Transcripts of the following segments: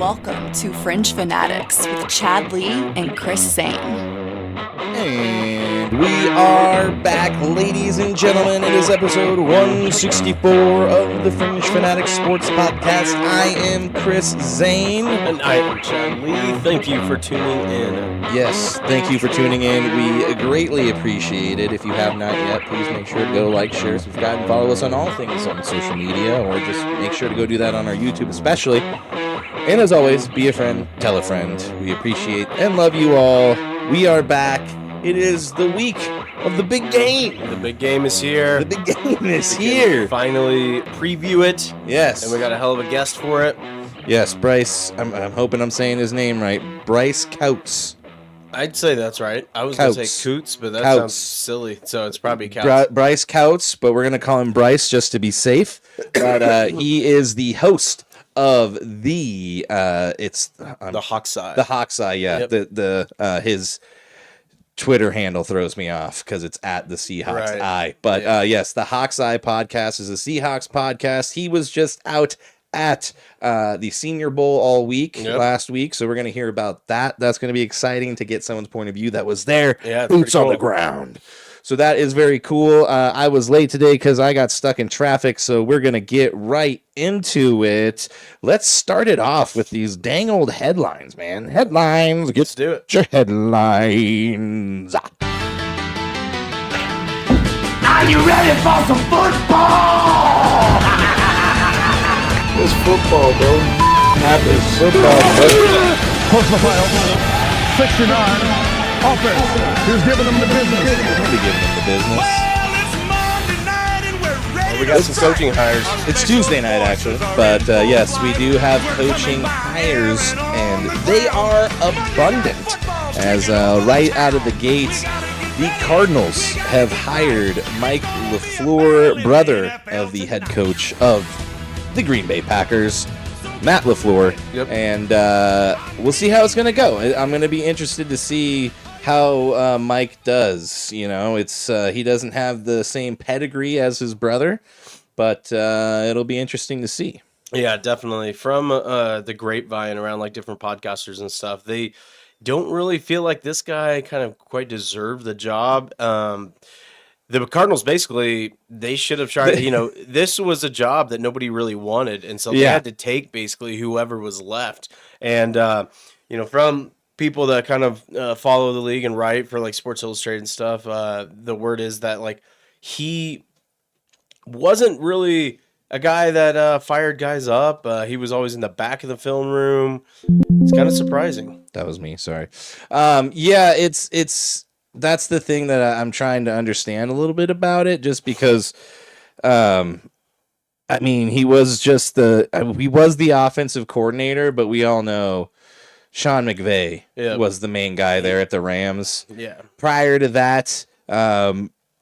Welcome to Fringe Fanatics with Chad Lee and Chris Zane. And we are back, ladies and gentlemen. It is episode 164 of the Fringe Fanatics Sports Podcast. I am Chris Zane. And I am Chad Lee. Thank you for tuning in. Yes, thank you for tuning in. We greatly appreciate it. If you have not yet, please make sure to go like, share, subscribe, and follow us on all things on social media, or just make sure to go do that on our YouTube especially. And as always, be a friend, tell a friend. We appreciate and love you all. We are back. It is the week of the big game. The big game is here. The big game is here. Finally preview it. Yes. And we got a hell of a guest for it. Yes, Bryce. I'm hoping I'm saying his name right. Bryce Coutts. I'd say that's right. I was going to say Coutts, but that sounds silly. So it's probably Coutts. Bryce Coutts, but we're going to call him Bryce just to be safe. But he is the host of the the Hawk's Eye. The Hawk's Eye, yeah. Yep. His Twitter handle throws me off because it's at the Seahawks Eye. But yes, the Hawk's Eye podcast is a Seahawks podcast. He was just out at the Senior Bowl all week last week, so we're going to hear about that. That's going to be exciting to get someone's point of view that was there, boots on the ground. So that is very cool. I was late today because I got stuck in traffic, so we're going to get right into it. Let's start it off with these dang old headlines, man. Headlines. Let's do it. Your headlines. Are you ready for some football? It's football, bro. Happy football, bro. Close the final. 69. Offense. Who's giving them the business? We'll be giving them the business. Well, it's Monday night and we're ready. We got some coaching hires. It's Tuesday night, actually. But yes, we do have coaching hires, and they are abundant. As right out of the gates, the Cardinals have hired Mike LaFleur, brother of the head coach of the Green Bay Packers, Matt LaFleur. Yep. And we'll see how it's going to go. I'm going to be interested to see how Mike does. You know, it's he doesn't have the same pedigree as his brother, but it'll be interesting to see. Yeah, definitely. From the grapevine around like different podcasters and stuff, they don't really feel like this guy kind of quite deserved the job. The Cardinals, basically, they should have tried, this was a job that nobody really wanted. And so they had to take basically whoever was left. And, from people that kind of follow the league and write for like Sports Illustrated and stuff, the word is that like he wasn't really a guy that fired guys up. He was always in the back of the film room. It's kind of surprising. That was me. Sorry. That's the thing that I'm trying to understand a little bit about it, just because, he was just the offensive coordinator, but we all know Sean McVay was the main guy there at the Rams. Yeah. Prior to that,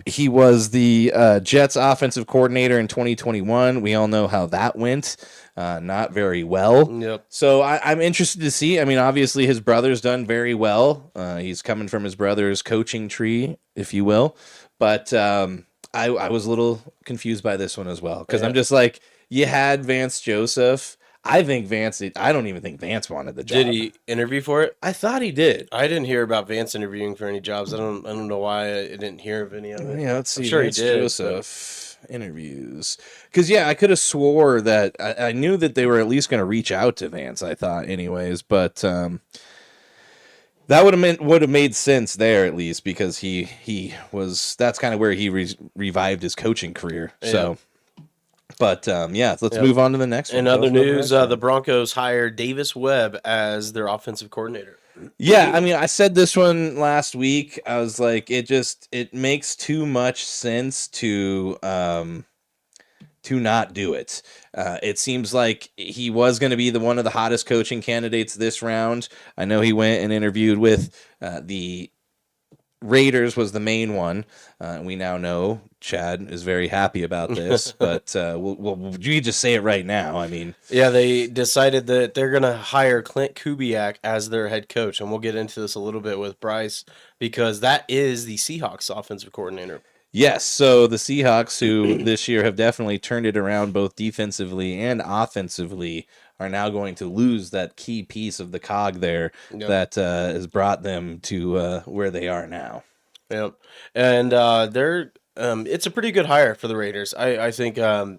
he was the Jets offensive coordinator in 2021. We all know how that went. Not very well. Yep. So I'm interested to see. Obviously his brother's done very well. He's coming from his brother's coaching tree, if you will. But I was a little confused by this one as well, because I'm just like, you had Vance Joseph. I don't even think Vance wanted the job. Did he interview for it? I thought he did. I didn't hear about Vance interviewing for any jobs. I don't know why I didn't hear of any of it. Yeah, let's see. I'm sure Vance he did. Joseph interviews, because I could have swore that I knew that they were at least going to reach out to Vance. I thought, anyways, but that would have made sense there, at least, because that's kind of where he revived his coaching career. Yeah. So. But, let's move on to the next one. In other news, the Broncos hired Davis Webb as their offensive coordinator. Yeah, I said this one last week. I was like, it makes too much sense to not do it. It seems like he was going to be one of the hottest coaching candidates this round. I know he went and interviewed with the Raiders was the main one. We now know Chad is very happy about this, but you just say it right now. Yeah, they decided that they're going to hire Clint Kubiak as their head coach, and we'll get into this a little bit with Bryce, because that is the Seahawks offensive coordinator. Yes, so the Seahawks, who this year have definitely turned it around both defensively and offensively, are now going to lose that key piece of the cog there that has brought them to where they are now. Yeah, and they're it's a pretty good hire for the Raiders. I think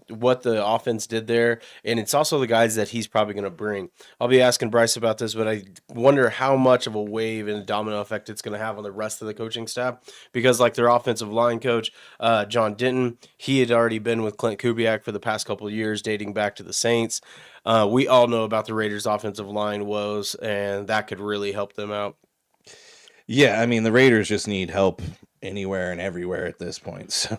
what the offense did there, and it's also the guys that he's probably going to bring. I'll be asking Bryce about this, but I wonder how much of a wave and a domino effect it's going to have on the rest of the coaching staff, because like their offensive line coach, John Denton, he had already been with Clint Kubiak for the past couple of years, dating back to the Saints. We all know about the Raiders' offensive line woes, and that could really help them out. Yeah, I mean, the Raiders just need help anywhere and everywhere at this point. So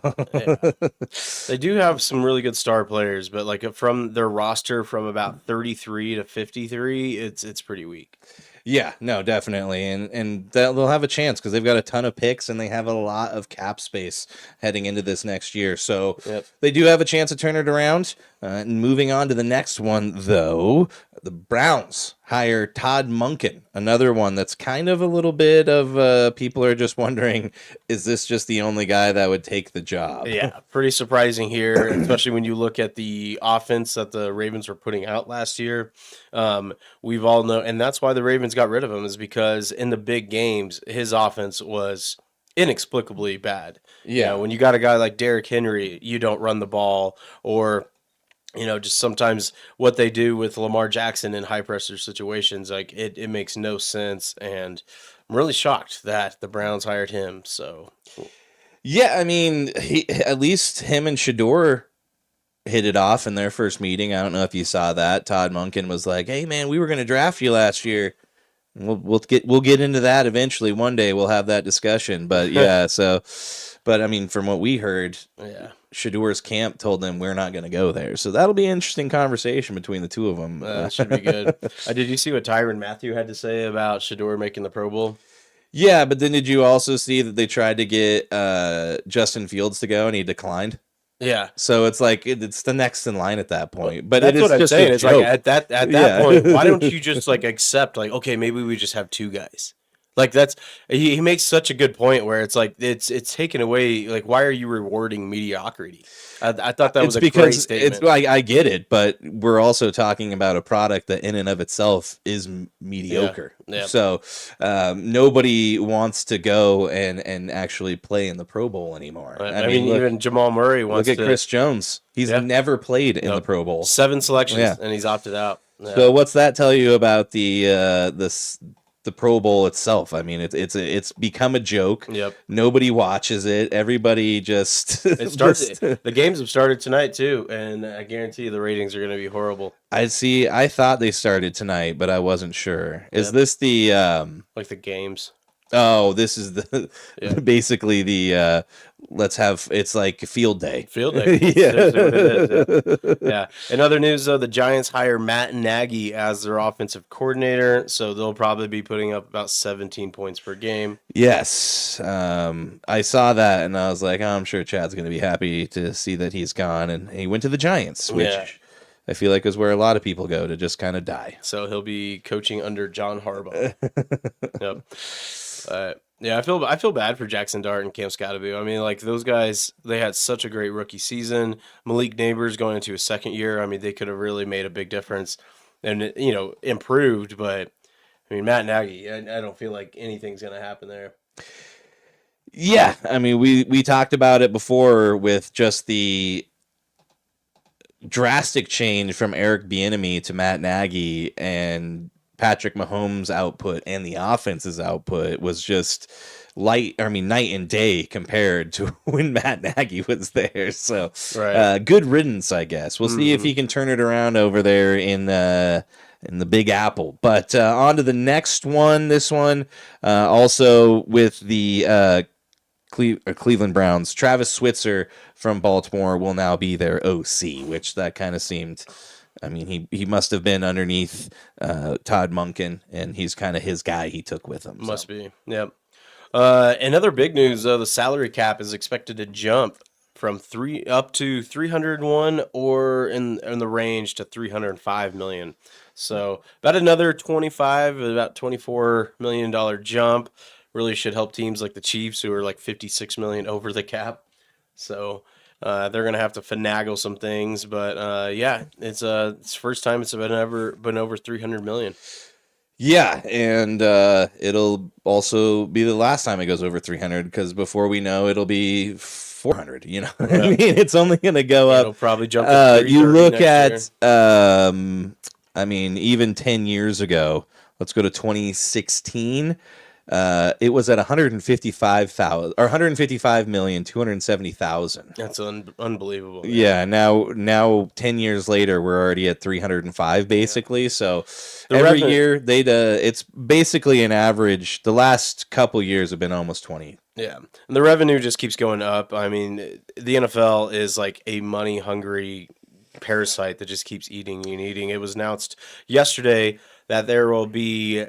They do have some really good star players, but like from their roster from about 33 to 53, it's pretty weak. yeah, no, definitely, and they'll have a chance because they've got a ton of picks and they have a lot of cap space heading into this next year. So they do have a chance to turn it around. And moving on to the next one, though, the Browns hire Todd Monken, another one that's kind of a little bit of people are just wondering, is this just the only guy that would take the job? Yeah, pretty surprising here, especially when you look at the offense that the Ravens were putting out last year. We've all know, and that's why the Ravens got rid of him, is because in the big games, his offense was inexplicably bad. Yeah. You know, when you got a guy like Derrick Henry, you don't run the ball, or just sometimes what they do with Lamar Jackson in high pressure situations, like it makes no sense. And I'm really shocked that the Browns hired him. So, yeah, I mean, at least him and Shador hit it off in their first meeting. I don't know if you saw that. Todd Monken was like, "Hey, man, we were going to draft you last year. We'll get into that eventually. One day we'll have that discussion." But yeah, but I mean, from what we heard, Shador's camp told them we're not going to go there. So that'll be an interesting conversation between the two of them. Should be good. Did you see what Tyrann Mathieu had to say about Shador making the Pro Bowl? Yeah, but then did you also see that they tried to get Justin Fields to go and he declined? Yeah. So it's like it's the next in line at that point. But that's it is what I'm just saying. a It's joke. like at that point, why don't you just like accept like, okay, maybe we just have two guys. Like that's he makes such a good point where it's like it's taken away. Like, why are you rewarding mediocrity? I thought that was a great statement. I get it, but we're also talking about a product that in and of itself is mediocre. Yeah. So nobody wants to go and actually play in the Pro Bowl anymore. I mean, look, even Jamal Murray wants look at Chris Jones. He's never played in the Pro Bowl. 7 selections, and he's opted out. Yeah. So what's that tell you about the Pro Bowl itself? I mean, it's become a joke. Yep. Nobody watches it. Everybody just it starts. The games have started tonight too, and I guarantee you the ratings are going to be horrible. I thought they started tonight, but I wasn't sure. Is this the like the games? Oh, this is the basically the it's like field day. Field day. Yeah. In other news, though, the Giants hire Matt Nagy as their offensive coordinator, so they'll probably be putting up about 17 points per game. Yes. I saw that, and I was like, I'm sure Chad's going to be happy to see that he's gone, and he went to the Giants, which I feel like is where a lot of people go to just kind of die. So he'll be coaching under John Harbaugh. Yep. Yeah, I feel bad for Jackson Dart and Cam Scottaboo. I mean, like those guys, they had such a great rookie season. Malik Neighbors going into his second year. I mean, they could have really made a big difference and improved. But I mean, Matt Nagy, I don't feel like anything's going to happen there. Yeah, I mean, we talked about it before with just the drastic change from Eric Bieniemy to Matt Nagy, and Patrick Mahomes' output and the offense's output was just night and day compared to when Matt Nagy was there. So good riddance, I guess. We'll see if he can turn it around over there in the Big Apple. But on to the next one. This one also with the Cleveland Browns. Travis Switzer from Baltimore will now be their OC, which that kind of seemed... I mean, he must have been underneath Todd Monken, and he's kind of his guy he took with him. Must be, yep. Another big news, though, the salary cap is expected to jump from up to 301 or in the range to 305 million. So about another $24 million jump. Really should help teams like the Chiefs, who are like 56 million over the cap. So they're going to have to finagle some things. But yeah, it's the first time it's been over 300 million. Yeah, and it'll also be the last time it goes over 300 because before we know it'll be 400. You know, what I mean, it's only going to go up. It'll probably jump. To you look next at, I mean, even 10 years ago. Let's go to 2016. It was at 155,270,000. That's unbelievable. Man. Yeah, now 10 years later, we're already at 305 basically. Yeah. So every year it's basically an average. The last couple years have been almost 20. Yeah, and the revenue just keeps going up. I mean, the NFL is like a money hungry parasite that just keeps eating and eating. It was announced yesterday that there will be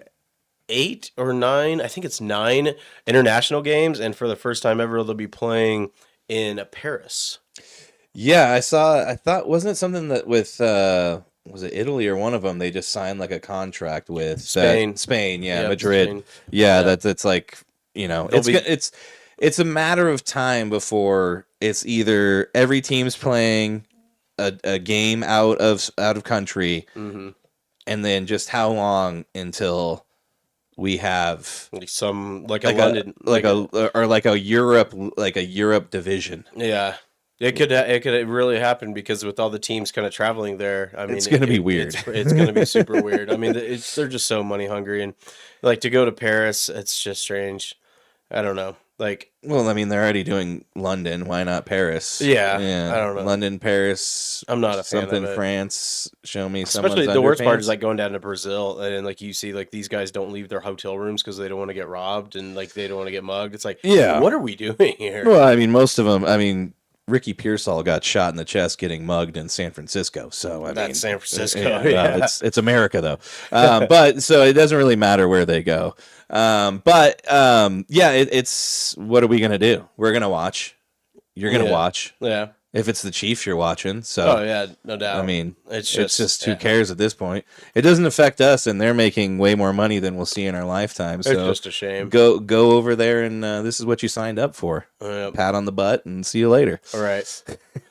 8 or 9, I think it's 9 international games, and for the first time ever, they'll be playing in Paris. Yeah, I thought, wasn't it something that with, was it Italy or one of them, they just signed like a contract with Spain, Madrid. Spain. Yeah, that's like, you know, it's a matter of time before it's either every team's playing a game out of country, mm-hmm. and then just how long until we have some like a London, like a Europe division. Yeah, it could really happen because with all the teams kind of traveling there, I mean, it's going to be weird. It's going to be super weird. I mean, they're just so money hungry, and like to go to Paris, it's just strange. I don't know. Like, well, I mean, they're already doing London. Why not Paris? Yeah. I don't know. London, Paris. I'm not a fan something of it. France. Show me Especially the worst part is like going down to Brazil and like you see like these guys don't leave their hotel rooms because they don't want to get robbed and like they don't want to get mugged. It's like, yeah, what are we doing here? Well, I mean, most of them. I mean, Ricky Pearsall got shot in the chest getting mugged in San Francisco. So I mean, San Francisco. Yeah. It's America though. But so it doesn't really matter where they go. It's what are we gonna do? We're gonna watch. You're gonna watch. Yeah. If it's the Chiefs you're watching. So oh yeah, no doubt. I mean, it's just who cares at this point? It doesn't affect us, and they're making way more money than we'll see in our lifetime. So it's just a shame. Go over there, and this is what you signed up for. Yep. Pat on the butt, and see you later. All right.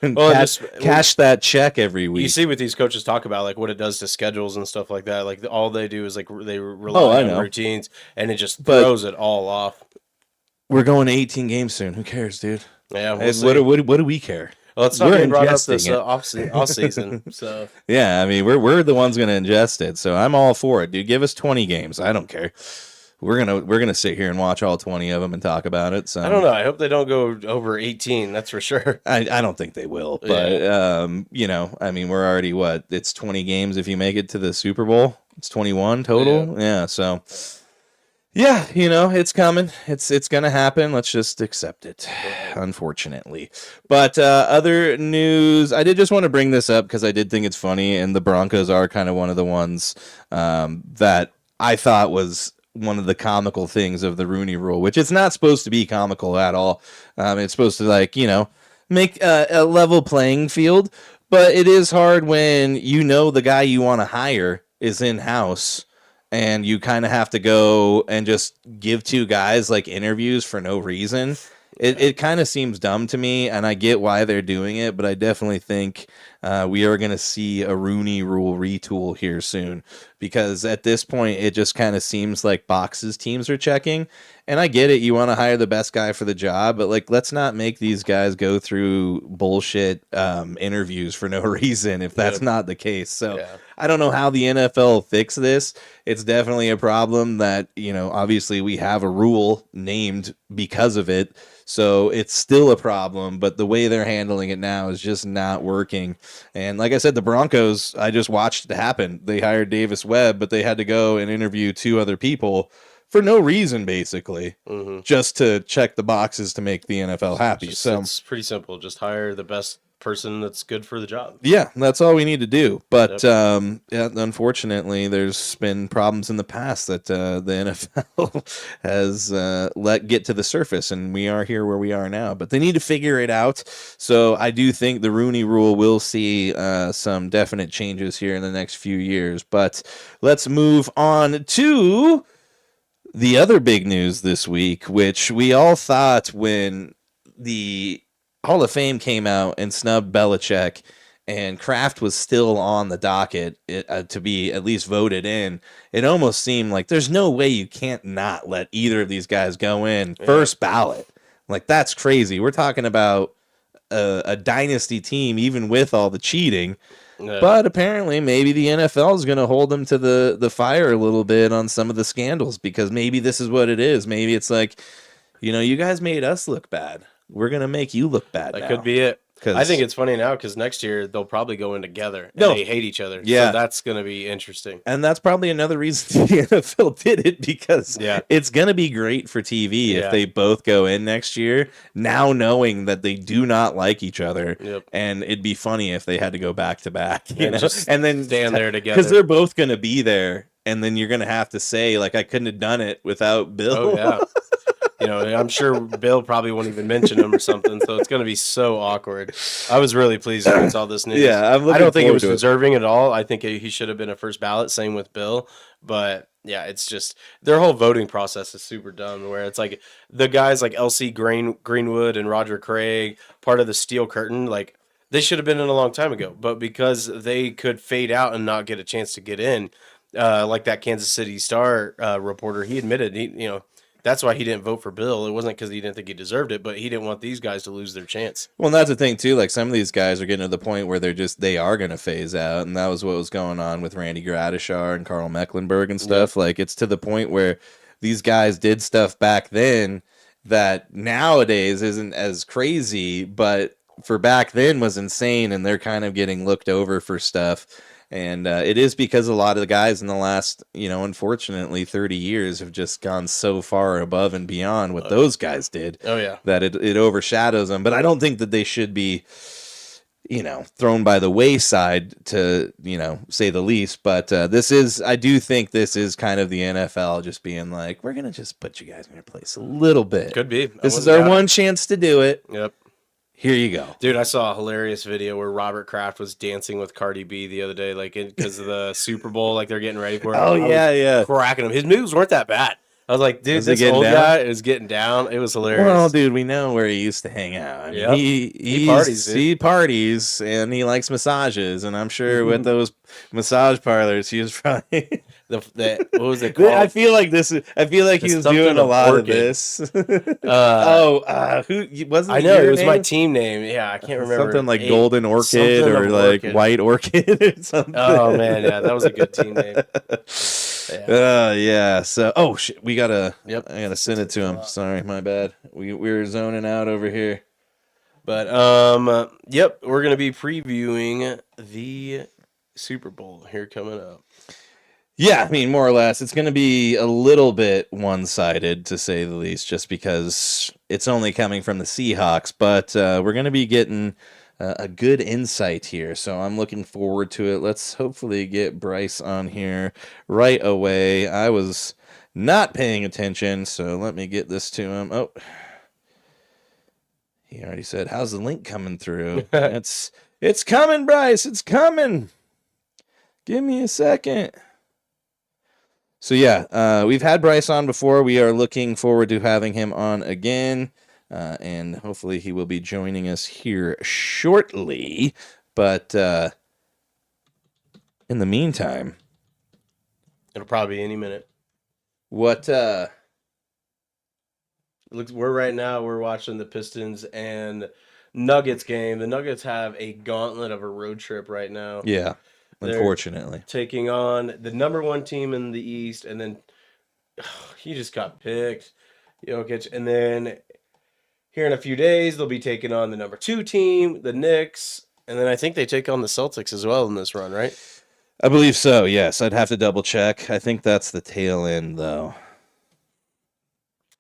Well, cash that check every week. You see what these coaches talk about, like what it does to schedules and stuff like that. Like all they do is like they rely on routines, and it just throws it all off. We're going to 18 games soon. Who cares, dude? Yeah. What do we care? Well, it's not getting brought up this off season. So yeah, I mean we're the ones going to ingest it. So I'm all for it, dude. Give us 20 games. I don't care. We're gonna sit here and watch all 20 of them and talk about it. So I don't know. I hope they don't go over 18. That's for sure. I don't think they will. But you know, I mean, we're already It's 20 games if you make it to the Super Bowl. It's 21 total. Yeah. So. Yeah, you know, it's coming. It's going to happen. Let's just accept it, unfortunately. But other news, I did just want to bring this up because I did think it's funny, and the Broncos are kind of one of the ones that I thought was one of the comical things of the Rooney Rule, which it's not supposed to be comical at all. It's supposed to, like, you know, make a level playing field, but it is hard when you know the guy you want to hire is in-house. And you kind of have to go and just give two guys like interviews for no reason. It kind of seems dumb to me, and I get why they're doing it, but I definitely think we are going to see a Rooney Rule retool here soon, because at this point it just kind of seems like boxes teams are checking. And I get it, you want to hire the best guy for the job, but like, let's not make these guys go through bullshit interviews for no reason if that's not the case. So I don't know how the NFL will fix this. It's definitely a problem that, you know, obviously we have a rule named because of it. So it's still a problem, but the way they're handling it now is just not working. And like I said, the Broncos, I just watched it happen. They hired Davis Webb, but they had to go and interview 2 other people for no reason, basically, just to check the boxes to make the NFL happy. So it's pretty simple. Just hire the best person that's good for the job. Yeah, that's all we need to do. But unfortunately, there's been problems in the past that the NFL has let get to the surface, and we are here where we are now. But they need to figure it out. So I do think the Rooney Rule will see some definite changes here in the next few years. But let's move on to the other big news this week, which we all thought when the Hall of Fame came out and snubbed Belichick, and Kraft was still on the docket to be at least voted in. It almost seemed like there's no way you can't not let either of these guys go in first ballot. Like, that's crazy. We're talking about a dynasty team, even with all the cheating. Yeah. But apparently maybe the NFL is going to hold them to the fire a little bit on some of the scandals, because maybe this is what it is. Maybe it's like, you guys made us look bad. We're going to make you look bad now. That could be it. I think it's funny now because next year they'll probably go in together and they hate each other. Yeah. So that's going to be interesting. And that's probably another reason the NFL did it, because it's going to be great for TV if they both go in next year, now knowing that they do not like each other. Yep. And it'd be funny if they had to go back to back, and then stand there together. Because they're both going to be there. And then you're going to have to say, like, I couldn't have done it without Bill. Oh, yeah. I'm sure Bill probably won't even mention him or something, so it's going to be so awkward. I was really pleased when I saw this news. Yeah, I don't think it was deserving at all. I think he should have been a first ballot, same with Bill. But, yeah, it's just their whole voting process is super dumb, where it's like the guys like L.C. Greenwood and Roger Craig, part of the Steel Curtain, like, they should have been in a long time ago. But because they could fade out and not get a chance to get in, like that Kansas City Star reporter, he admitted, that's why he didn't vote for Bill. It wasn't because he didn't think he deserved it, but he didn't want these guys to lose their chance. Well, and that's the thing, too. Like, some of these guys are getting to the point where they are going to phase out, and that was what was going on with Randy Gradishar and Carl Mecklenburg and stuff. Yeah. Like, it's to the point where these guys did stuff back then that nowadays isn't as crazy, but for back then was insane, and they're kind of getting looked over for stuff. And it is because a lot of the guys in the last, unfortunately, 30 years have just gone so far above and beyond what those guys did. Oh, yeah. That it overshadows them. But I don't think that they should be, thrown by the wayside, to, say the least. But I do think this is kind of the NFL just being like, we're going to just put you guys in your place a little bit. Could be. This is our one chance to do it. Yep. Here you go. Dude, I saw a hilarious video where Robert Kraft was dancing with Cardi B the other day, like, because of the Super Bowl, like, they're getting ready for it. Oh, yeah. Cracking him. His moves weren't that bad. I was like, dude, this old guy is getting down. It was hilarious. Well, dude, we know where he used to hang out. I mean, he parties. He parties, and he likes massages, and I'm sure with those massage parlors, he was probably... what was it called? I feel like he was doing a lot of this. Who wasn't? I know it was my team name. Yeah, I can't remember. Something like Golden Orchid or like White Orchid or something. Oh man, yeah, that was a good team name. Yeah. So, shit, we gotta. Yep. I gotta send it to him. Sorry, my bad. We were zoning out over here. But yep, we're gonna be previewing the Super Bowl here coming up. Yeah, I mean, more or less, it's going to be a little bit one-sided, to say the least, just because it's only coming from the Seahawks. But we're going to be getting a good insight here, so I'm looking forward to it. Let's hopefully get Bryce on here right away. I was not paying attention, so let me get this to him. Oh, he already said, how's the link coming through? It's coming, Bryce. It's coming. Give me a second. So, yeah, we've had Bryce on before. We are looking forward to having him on again, and hopefully he will be joining us here shortly. But in the meantime... It'll probably be any minute. What... We're watching the Pistons and Nuggets game. The Nuggets have a gauntlet of a road trip right now. Yeah. Unfortunately, taking on the number one team in the East, and then he just got picked, Jokic. And then here in a few days, they'll be taking on the number 2 team, the Knicks, and then I think they take on the Celtics as well in this run, right? I believe so. Yes, I'd have to double check. I think that's the tail end, though.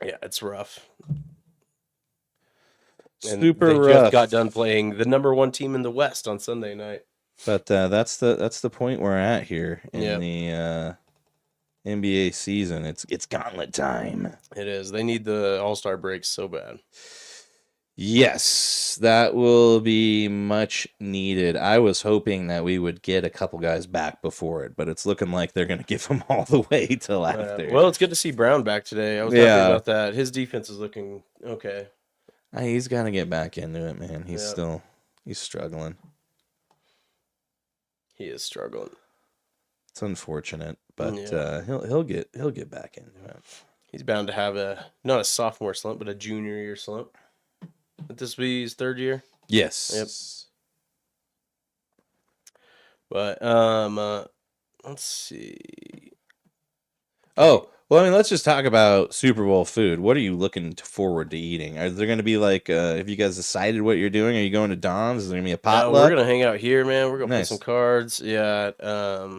Yeah, it's rough. Super and they rough. Just got done playing the number 1 team in the West on Sunday night. But that's the point we're at here in the NBA season. It's gauntlet time. It is. They need the All-Star break so bad. Yes, that will be much needed. I was hoping that we would get a couple guys back before it, but it's looking like they're going to give them all the way till after. Well, it's good to see Brown back today. I was happy about that. His defense is looking okay. He's got to get back into it, man. He's struggling. He is struggling. It's unfortunate, but he'll get back into it. He's bound to have not a sophomore slump, but a junior year slump. Would this be his third year? Yes. Yep. But let's see. Oh, well, I mean, let's just talk about Super Bowl food. What are you looking forward to eating? Are there going to be like, have you guys decided what you're doing? Are you going to Dom's? Is there going to be a potluck? We're going to hang out here, man. We're going to play Nice. some cards. Yeah.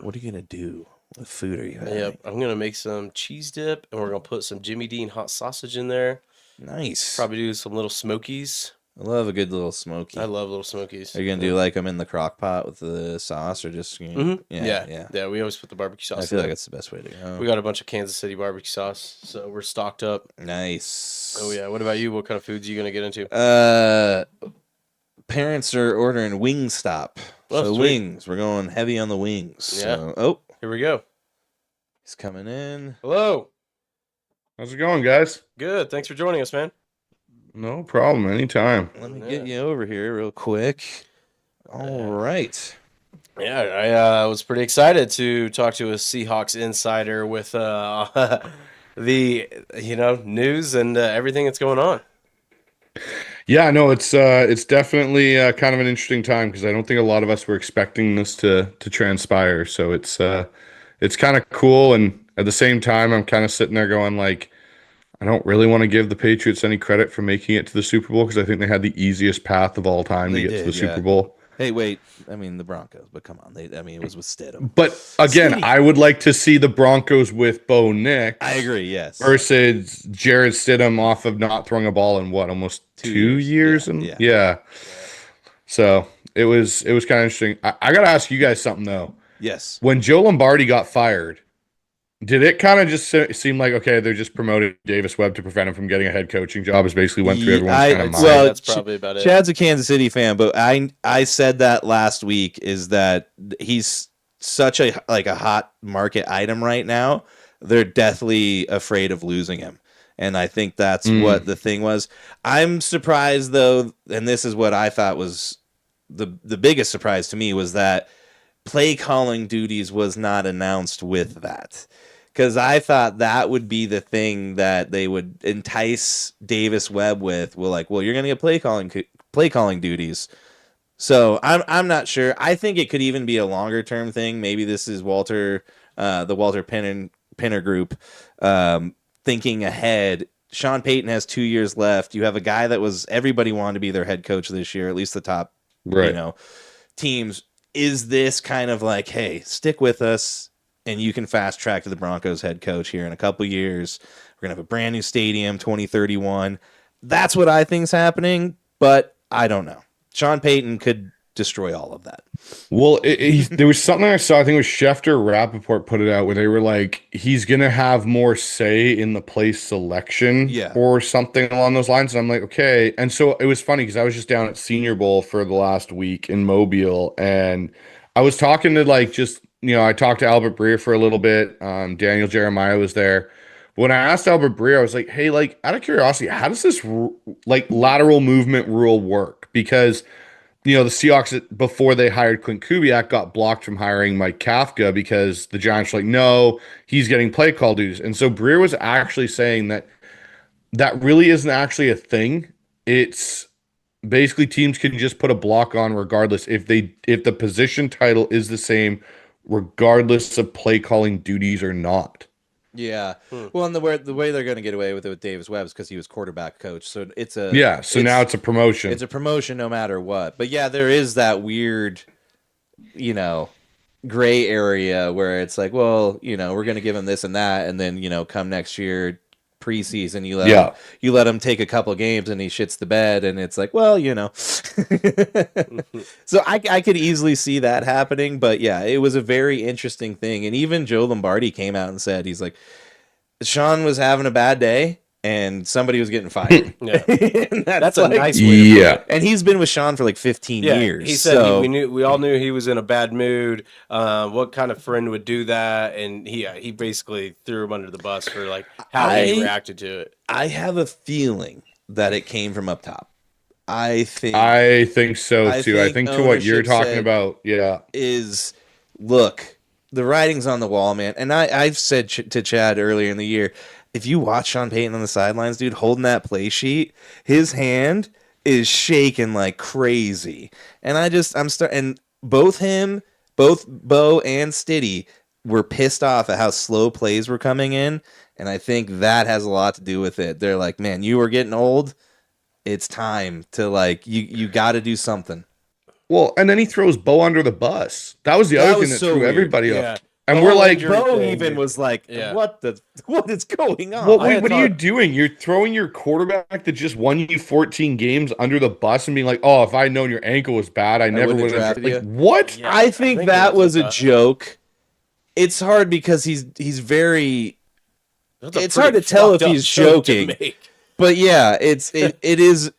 What are you going to do? What food are you having? Yep. I'm going to make some cheese dip, and we're going to put some Jimmy Dean hot sausage in there. Nice. Probably do some little smokies. I love a good little smoky. I love little smokies. Are you going to do like them in the crock pot with the sauce or just... Yeah, we always put the barbecue sauce I feel in like there. it's the best way to go. We got a bunch of Kansas City barbecue sauce, so we're stocked up. Nice. Oh, yeah. What about you? What kind of foods are you going to get into? Parents are ordering Wingstop. Oh, So sweet. wings. We're going heavy on the wings. Yeah. So, Here we go. he's coming in. Hello. How's it going, guys? Good. Thanks for joining us, man. No problem. Anytime. Let me get you over here real quick. All right. Yeah, I was pretty excited to talk to a Seahawks insider with the news and everything that's going on. Yeah, no, it's definitely kind of an interesting time because I don't think a lot of us were expecting this to transpire. So it's kind of cool, and at the same time, I'm kind of sitting there going like, I don't really want to give the Patriots any credit for making it to the Super Bowl because I think they had the easiest path of all time to get to the Super Bowl. Hey, wait. I mean, the Broncos, but come on. It was with Stidham. But again, I would like to see the Broncos with Bo Nix. I agree, yes. Versus Jared Stidham off of not throwing a ball in what, almost 2 years? Yeah. So it was kind of interesting. I got to ask you guys something, though. Yes. When Joe Lombardi got fired, did it kind of just seem like, okay, they're just promoted Davis Webb to prevent him from getting a head coaching job? As basically went through everyone's kind of mind. Well, that's probably about it. Chad's a Kansas City fan, but I said that last week is that he's such a hot market item right now. They're deathly afraid of losing him. And I think that's what the thing was. I'm surprised, though, and this is what I thought was the biggest surprise to me, was that play calling duties was not announced with that. Because I thought that would be the thing that they would entice Davis Webb with. Well, you're going to get play calling duties. So I'm not sure. I think it could even be a longer term thing. Maybe this is the Walter Pinner group thinking ahead. Sean Payton has 2 years left. You have a guy that everybody wanted to be their head coach this year, at least the top teams. Is this kind of like, hey, stick with us, and you can fast track to the Broncos head coach here in a couple years. We're going to have a brand new stadium, 2031. That's what I think is happening, but I don't know. Sean Payton could destroy all of that. Well, there was something I saw, I think it was Schefter or Rappaport put it out, where they were like, he's going to have more say in the place selection or something along those lines. And I'm like, okay. And so it was funny because I was just down at Senior Bowl for the last week in Mobile, and I was talking to I talked to Albert Breer for a little bit. Daniel Jeremiah was there. When I asked Albert Breer, I was like, hey, out of curiosity, how does this lateral movement rule work? Because the Seahawks, before they hired Clint Kubiak, got blocked from hiring Mike Kafka because the Giants were like, no, he's getting play call duties. And so Breer was actually saying that really isn't actually a thing. It's basically teams can just put a block on regardless if the position title is the same, regardless of play calling duties or not. Yeah. Well, and the way they're going to get away with it with Davis Webb is because he was quarterback coach. So now it's a promotion. It's a promotion no matter what. But yeah, there is that weird, gray area where it's like, well, we're going to give him this and that, and then come next year preseason you let him take a couple games and he shits the bed, and it's like, well, So I could easily see that happening, but yeah, it was a very interesting thing. And even Joe Lombardi came out and said, he's like, Sean was having a bad day and somebody was getting fired. That's a nice way to put it. And he's been with Sean for 15 years. He said we all knew he was in a bad mood. What kind of friend would do that? And he basically threw him under the bus for how he reacted to it. I have a feeling that it came from up top. I think so too. I think to what you're talking about, is look, the writing's on the wall, man. And I've said to Chad earlier in the year, if you watch Sean Payton on the sidelines, dude, holding that play sheet, his hand is shaking like crazy. And and both Bo and Stiddy were pissed off at how slow plays were coming in. And I think that has a lot to do with it. They're like, man, you are getting old. It's time to you got to do something. Well, and then he throws Bo under the bus. That was the other thing that threw everybody up. And we're like, Bo even was like, what is going on? Well, wait, what are you doing? You're throwing your quarterback that just won you 14 games under the bus and being like, oh, if I'd known your ankle was bad, I never would have drafted you. What? Yeah, I think that was a joke. It's hard because he's very. It's hard to tell if he's joking. But yeah, it is.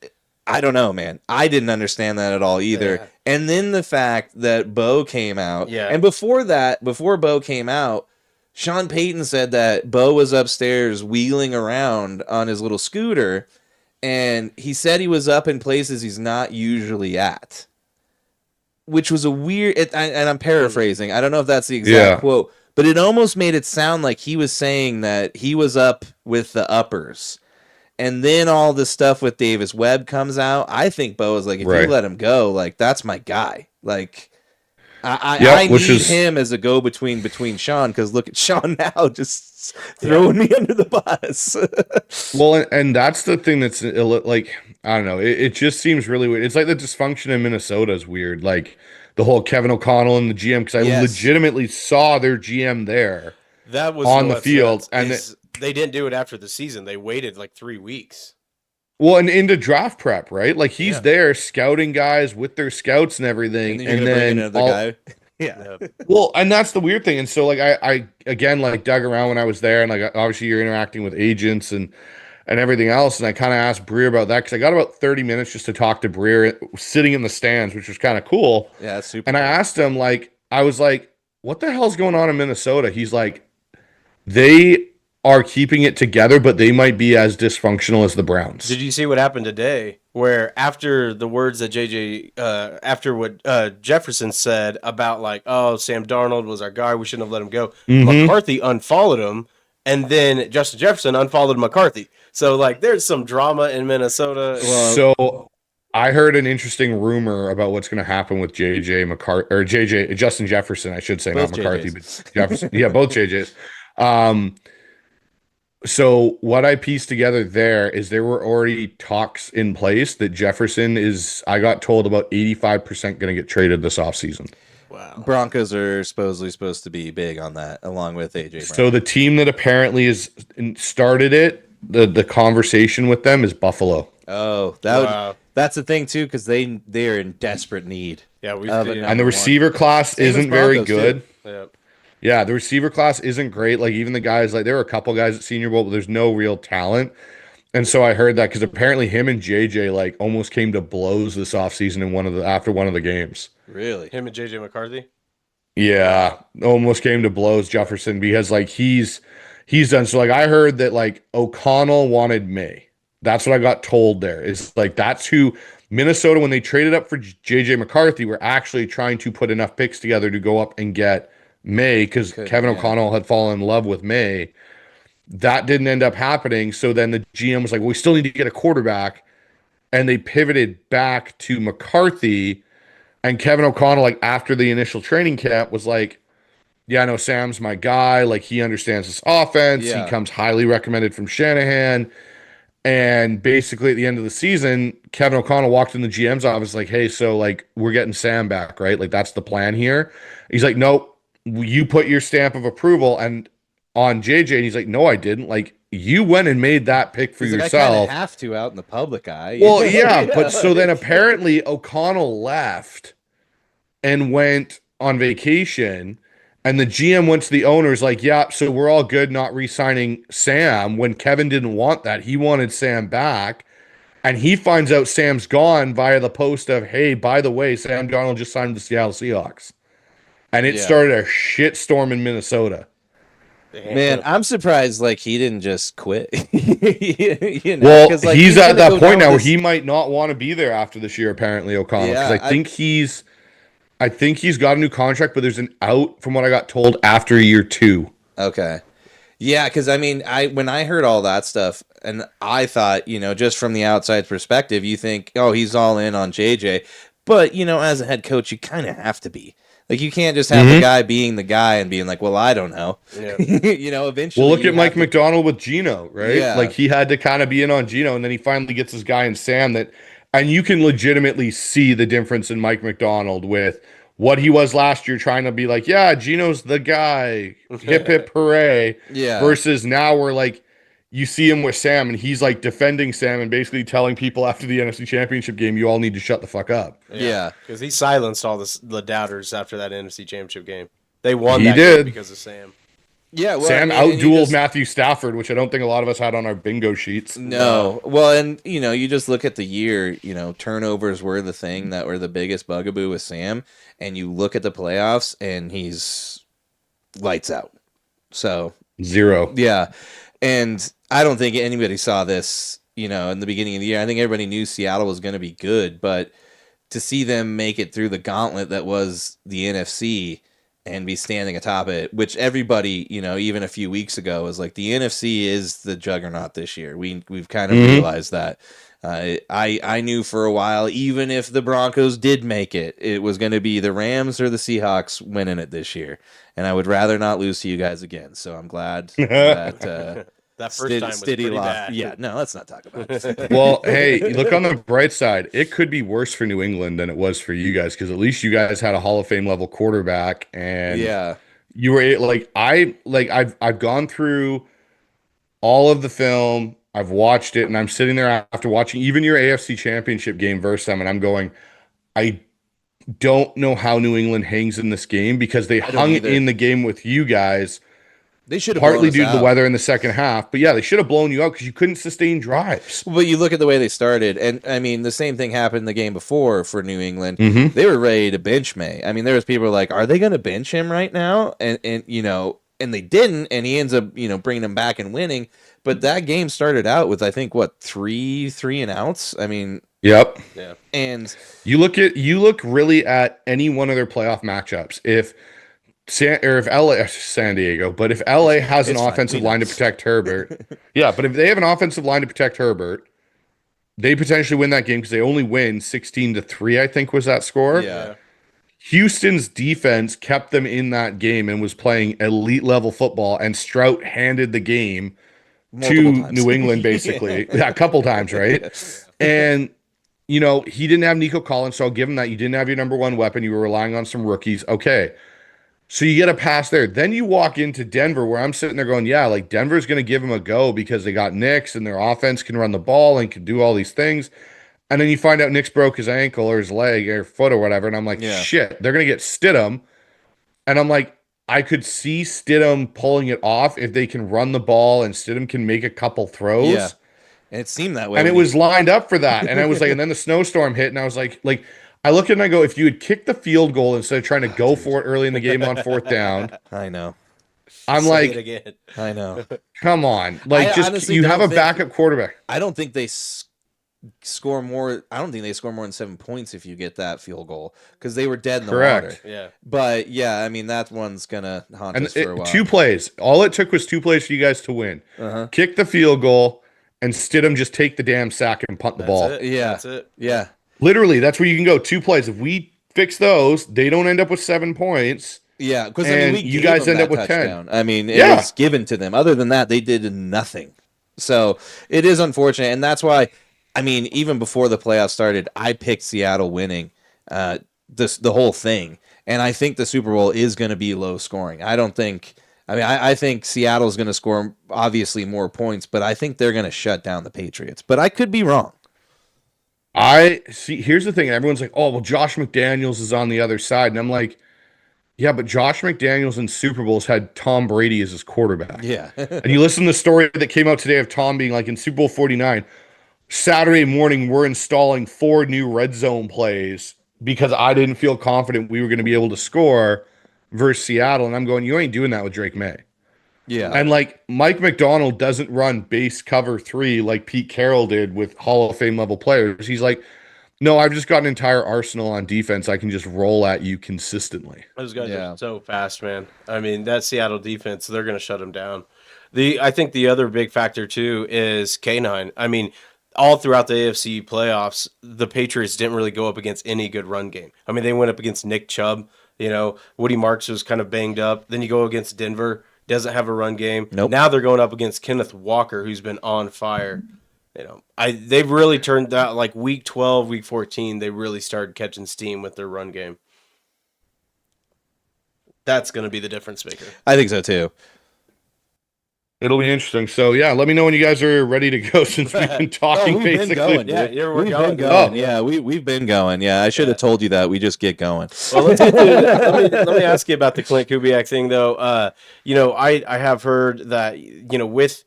I don't know, man. I didn't understand that at all either. Yeah. And then the fact that Bo came out. Yeah. And before Bo came out, Sean Payton said that Bo was upstairs wheeling around on his little scooter. And he said he was up in places he's not usually at. Which was a weird... and I'm paraphrasing. I don't know if that's the exact quote. But it almost made it sound like he was saying that he was up with the uppers. And then all the stuff with Davis Webb comes out. I think Bo is like, if you let him go, that's my guy. I need him as a go-between between Sean, because look at Sean now just throwing me under the bus. Well, and that's the thing that's I don't know. It just seems really weird. It's like the dysfunction in Minnesota is weird. Like the whole Kevin O'Connell and the GM, because I legitimately saw their GM there. That was on the field, and they didn't do it after the season. They waited 3 weeks. Well, and into draft prep, right? He's there scouting guys with their scouts and everything, and then another guy. Yeah. Well, and that's the weird thing. And so, I again dug around when I was there, and obviously you're interacting with agents and everything else, and I kind of asked Breer about that because I got about 30 minutes just to talk to Breer sitting in the stands, which was kind of cool. Yeah, that's super. And I asked him, I was like, "What the hell's going on in Minnesota?" He's like, "They are keeping it together, but they might be as dysfunctional as the Browns." Did you see what happened today? Where after the words that after what Jefferson said about oh, Sam Darnold was our guy, we shouldn't have let him go. McCarthy unfollowed him, and then Justin Jefferson unfollowed McCarthy. So there's some drama in Minnesota. So I heard an interesting rumor about what's going to happen with Justin Jefferson, I should say, both not McCarthy, JJs. But Jefferson. Yeah, both JJs. So what I pieced together there is there were already talks in place that Jefferson is, I got told, about 85% going to get traded this offseason. Wow. Broncos are supposed to be big on that, along with AJ Brown. So the team that apparently is started it, the conversation with them is Buffalo. Oh, that's the thing too, because they're in desperate need. Yeah, and the receiver class isn't very good. Yeah, the receiver class isn't great. Even the guys, there were a couple guys at Senior Bowl, but there's no real talent. And so I heard that because apparently him and JJ almost came to blows this offseason after one of the games. Really? Him and JJ McCarthy? Yeah, almost came to blows, Jefferson, because he's done. So I heard that O'Connell wanted May. That's what I got told there. Is that's who Minnesota, when they traded up for JJ McCarthy, were actually trying to put enough picks together to go up and get May, because Kevin O'Connell had fallen in love with May. That didn't end up happening. So then the GM was like, well, we still need to get a quarterback. And they pivoted back to McCarthy. And Kevin O'Connell, after the initial training camp, was like, yeah, no, Sam's my guy. He understands this offense. Yeah. He comes highly recommended from Shanahan. And basically at the end of the season, Kevin O'Connell walked in the GM's office hey, so we're getting Sam back, right? That's the plan here. He's like, nope. You put your stamp of approval and on JJ, and he's like, no, I didn't. You went and made that pick for yourself. I kind of have to out in the public eye. Well, yeah, but so then apparently O'Connell left and went on vacation, and the GM went to the owners yeah, so we're all good not re-signing Sam, when Kevin didn't want that. He wanted Sam back, and he finds out Sam's gone via the post of, hey, by the way, Sam Darnold just signed with the Seattle Seahawks. And it started a shitstorm in Minnesota. Man, I'm surprised like he didn't just quit. Well, like, he's at that point now where he might not want to be there after this year. Apparently, O'Connell, because I think he's got a new contract, but there's an out from what I got told after year 2. Okay. Yeah, because I mean, when I heard all that stuff, and I thought, just from the outside perspective, you think, oh, he's all in on JJ, but as a head coach, you kind of have to be. Like, you can't just have the guy being the guy and being like, well, I don't know. Yeah. Eventually. Well, look at Mike McDonald with Gino, right? Yeah. Like, he had to kind of be in on Gino, and then he finally gets his guy in Sam and you can legitimately see the difference in Mike McDonald with what he was last year, trying to be like, yeah, Gino's the guy, hip hip hooray. Yeah. Versus now we're like, you see him with Sam, and he's like defending Sam and basically telling people after the NFC Championship game, you all need to shut the fuck up. Yeah, because he silenced all the doubters after that NFC Championship game. They won that game because of Sam. Yeah, well, Sam outdueled Matthew Stafford, which I don't think a lot of us had on our bingo sheets. No. Well, and, you just look at the year, turnovers were the thing that were the biggest bugaboo with Sam, and you look at the playoffs, and he's lights out. So 0. Yeah. And I don't think anybody saw this, in the beginning of the year. I think everybody knew Seattle was going to be good, but to see them make it through the gauntlet that was the NFC and be standing atop it, which everybody, even a few weeks ago was like, the NFC is the juggernaut this year. We've kind of realized that. I knew for a while, even if the Broncos did make it, it was going to be the Rams or the Seahawks winning it this year. And I would rather not lose to you guys again. So I'm glad that that first time was pretty bad. Yeah, no, let's not talk about it. Well, hey, look on the bright side. It could be worse for New England than it was for you guys, because at least you guys had a Hall of Fame level quarterback, and you were I've gone through all of the film. I've watched it, and I'm sitting there after watching even your AFC Championship game versus them, and I'm going, I don't know how New England hangs in this game, because they hung in the game with you guys. They should have partly due to the weather in the second half, but yeah, they should have blown you out because you couldn't sustain drives. But you look at the way they started, and I mean, the same thing happened the game before for New England. They were ready to bench May. I mean, there was people like, are they going to bench him right now? And they didn't, and he ends up bringing them back and winning. But that game started out with, I think, three and outs. I mean, yep, yeah. And you look really at any one of their playoff matchups. If San Diego, but if LA has an offensive line to protect Herbert, but if they have an offensive line to protect Herbert, they potentially win that game because they only win 16-3, I think was that score. Yeah. Houston's defense kept them in that game and was playing elite level football, and Stroud handed the game to New England basically. A couple times, right? And he didn't have Nico Collins, so I'll give him that. You didn't have your number one weapon. You were relying on some rookies. Okay. So you get a pass there. Then you walk into Denver, where I'm sitting there going, yeah, like Denver's going to give them a go because they got Nix and their offense can run the ball and can do all these things. And then you find out Nix broke his ankle or his leg or foot or whatever. And I'm like, shit, they're going to get Stidham. And I'm like, I could see Stidham pulling it off if they can run the ball and Stidham can make a couple throws. Yeah. And it seemed that way. And it was lined up for that. And I was like, and then the snowstorm hit, and I was like, I look at it and I go, if you had kicked the field goal instead of trying to go for it early in the game on fourth down. I know. I'm Say like, it again. I know. Come on. Like, you have a backup quarterback. I don't think they score more. I don't think they score more than 7 points if you get that field goal, because they were dead in the water. Yeah. But yeah, I mean, that one's going to haunt us for a while. 2 plays. All it took was 2 plays for you guys to win. Kick the field goal, and Stidham just take the damn sack and punt the ball. Yeah. That's it. Yeah. Literally, that's where you can go. 2 plays. If we fix those, they don't end up with 7 points. Yeah, because you guys end up with touchdown. 10. I mean, it was given to them. Other than that, they did nothing. So it is unfortunate, and that's why. I mean, even before the playoffs started, I picked Seattle winning the whole thing, and I think the Super Bowl is going to be low scoring. I think Seattle's going to score obviously more points, but I think they're going to shut down the Patriots. But I could be wrong. I see. Here's the thing. Everyone's like, oh, well, Josh McDaniels is on the other side. And I'm like, yeah, but Josh McDaniels in Super Bowls had Tom Brady as his quarterback. Yeah. And you listen to the story that came out today of Tom being like, in Super Bowl 49, Saturday morning, we're installing 4 new red zone plays because I didn't feel confident we were going to be able to score versus Seattle. And I'm going, you ain't doing that with Drake May. Yeah. And like Mike McDonald doesn't run base cover 3 like Pete Carroll did with Hall of Fame level players. He's like, no, I've just got an entire arsenal on defense. I can just roll at you consistently. Those guys are so fast, man. I mean, that Seattle defense, they're going to shut them down. I think the other big factor, too, is K9. I mean, all throughout the AFC playoffs, the Patriots didn't really go up against any good run game. I mean, they went up against Nick Chubb. Woody Marks was kind of banged up. Then you go against Denver. Doesn't have a run game. Nope. Now they're going up against Kenneth Walker, who's been on fire. They've really turned that, like week 12, week 14, they really started catching steam with their run game. That's going to be the difference maker. I think so too. It'll be interesting. So yeah, let me know when you guys are ready to go since we've been talking basically. Been going. We've been going. Yeah, we've been going. Yeah, I should have told you that. We just get going. Well, let me ask you about the Clint Kubiak thing though. I have heard that with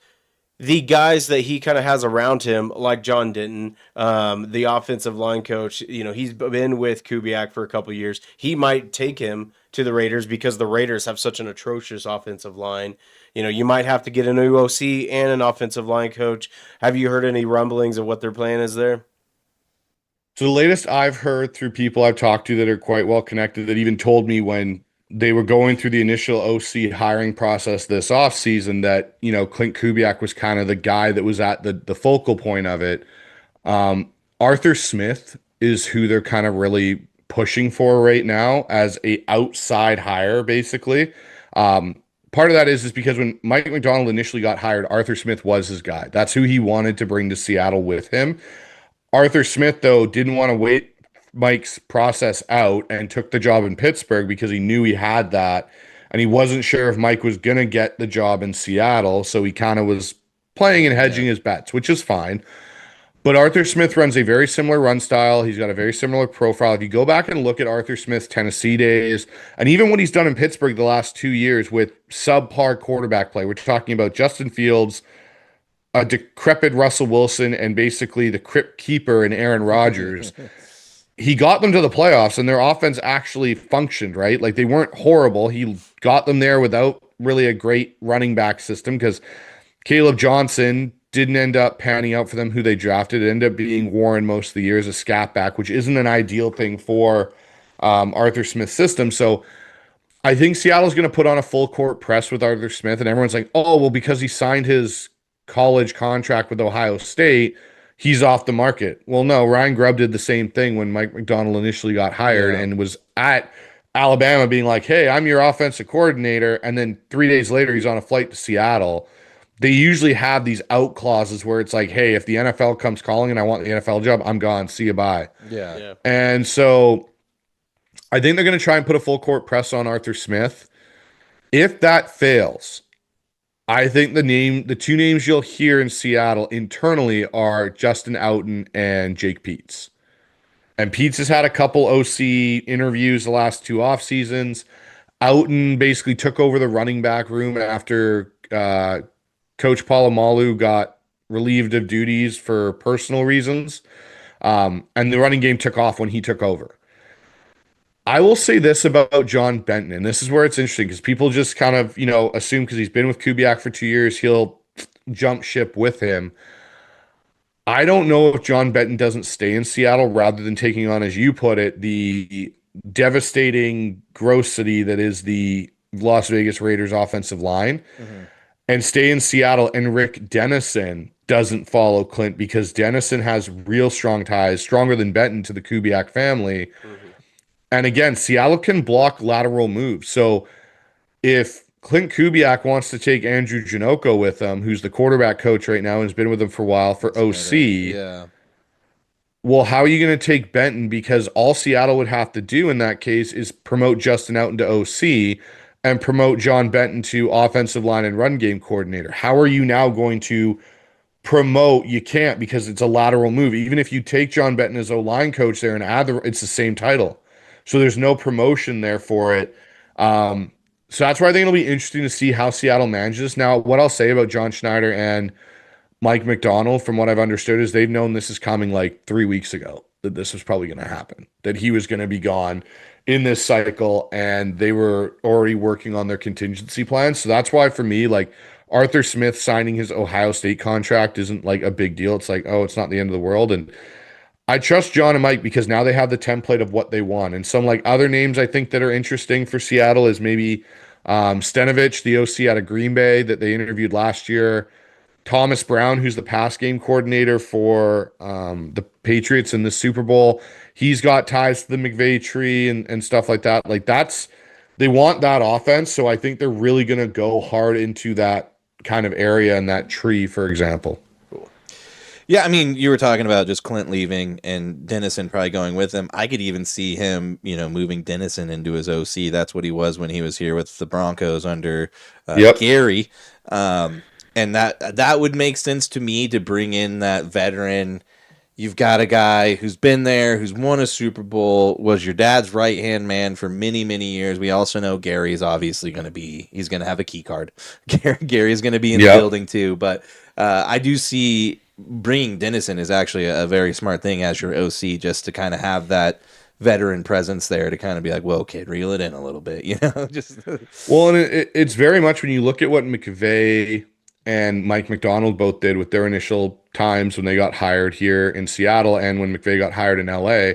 the guys that he kind of has around him, like John Denton, the offensive line coach, he's been with Kubiak for a couple of years. He might take him to the Raiders because the Raiders have such an atrocious offensive line. You might have to get a new OC and an offensive line coach. Have you heard any rumblings of what their plan is there? So the latest I've heard through people I've talked to that are quite well connected that even told me when they were going through the initial OC hiring process this offseason that, Clint Kubiak was kind of the guy that was at the focal point of it. Arthur Smith is who they're kind of really pushing for right now as a outside hire, basically. Part of that is because when Mike McDonald initially got hired, Arthur Smith was his guy. That's who he wanted to bring to Seattle with him. Arthur Smith, though, didn't want to wait Mike's process out and took the job in Pittsburgh because he knew he had that. And he wasn't sure if Mike was going to get the job in Seattle. So he kind of was playing and hedging his bets, which is fine. But Arthur Smith runs a very similar run style. He's got a very similar profile. If you go back and look at Arthur Smith's Tennessee days, and even what he's done in Pittsburgh the last 2 years with subpar quarterback play, we're talking about Justin Fields, a decrepit Russell Wilson, and basically the crypt keeper in Aaron Rodgers. He got them to the playoffs, and their offense actually functioned, right? Like, they weren't horrible. He got them there without really a great running back system because Caleb Johnson didn't end up panning out for them who they drafted. It ended up being Warren most of the year as a scat back, which isn't an ideal thing for Arthur Smith's system. So I think Seattle's going to put on a full court press with Arthur Smith, and everyone's like, oh, well, because he signed his college contract with Ohio State, he's off the market. Well, no, Ryan Grubb did the same thing when Mike McDonald initially got hired and was at Alabama being like, hey, I'm your offensive coordinator. And then 3 days later, he's on a flight to Seattle. They usually have these out clauses where it's like, hey, if the NFL comes calling and I want the NFL job, I'm gone. See you, bye. Yeah. And so I think they're going to try and put a full court press on Arthur Smith. If that fails, I think the two names you'll hear in Seattle internally are Justin Outen and Jake Peetz. And Peetz has had a couple OC interviews the last 2 off seasons. Outen basically took over the running back room after Coach Polamalu got relieved of duties for personal reasons. And the running game took off when he took over. I will say this about John Benton, and this is where it's interesting because people just kind of, assume because he's been with Kubiak for 2 years, he'll jump ship with him. I don't know if John Benton doesn't stay in Seattle rather than taking on, as you put it, the devastating grossity that is the Las Vegas Raiders offensive line. Mm-hmm. And stay in Seattle, and Rick Dennison doesn't follow Clint because Dennison has real strong ties, stronger than Benton, to the Kubiak family. Mm-hmm. And again, Seattle can block lateral moves. So if Clint Kubiak wants to take Andrew Janocko with him, who's the quarterback coach right now and has been with him for a while for OC, well, how are you going to take Benton? Because all Seattle would have to do in that case is promote Justin Outen to OC and promote John Benton to offensive line and run game coordinator. How are you now going to promote? You can't, because it's a lateral move. Even if you take John Benton as O-line coach there and add it's the same title. So there's no promotion there for it. So that's why I think it'll be interesting to see how Seattle manages. Now, what I'll say about John Schneider and Mike McDonald, from what I've understood, is they've known this is coming like 3 weeks ago. that this was probably going to happen, that he was going to be gone in this cycle, and they were already working on their contingency plans. So that's why for me, like Arthur Smith signing his Ohio State contract isn't like a big deal. It's like, oh, it's not the end of the world. And I trust John and Mike because now they have the template of what they want. And some like other names I think that are interesting for Seattle is maybe Stenovich, the OC out of Green Bay that they interviewed last year. Thomas Brown, who's the pass game coordinator for the Patriots in the Super Bowl. He's got ties to the McVay tree and stuff like that. Like they want that offense. So I think they're really going to go hard into that kind of area and that tree, for example. Yeah, I mean, you were talking about just Clint leaving and Dennison probably going with him. I could even see him, moving Dennison into his OC. That's what he was when he was here with the Broncos under Gary. And that would make sense to me to bring in that veteran. You've got a guy who's been there, who's won a Super Bowl, was your dad's right-hand man for many, many years. We also know Gary's obviously he's going to have a key card. Gary's going to be in the building too. But I do see bringing Dennison is actually a very smart thing as your OC, just to kind of have that veteran presence there to kind of be like, whoa, kid, reel it in a little bit, just. Well, and it's very much when you look at what McVay and Mike McDonald both did with their initial times when they got hired here in Seattle and when McVay got hired in LA.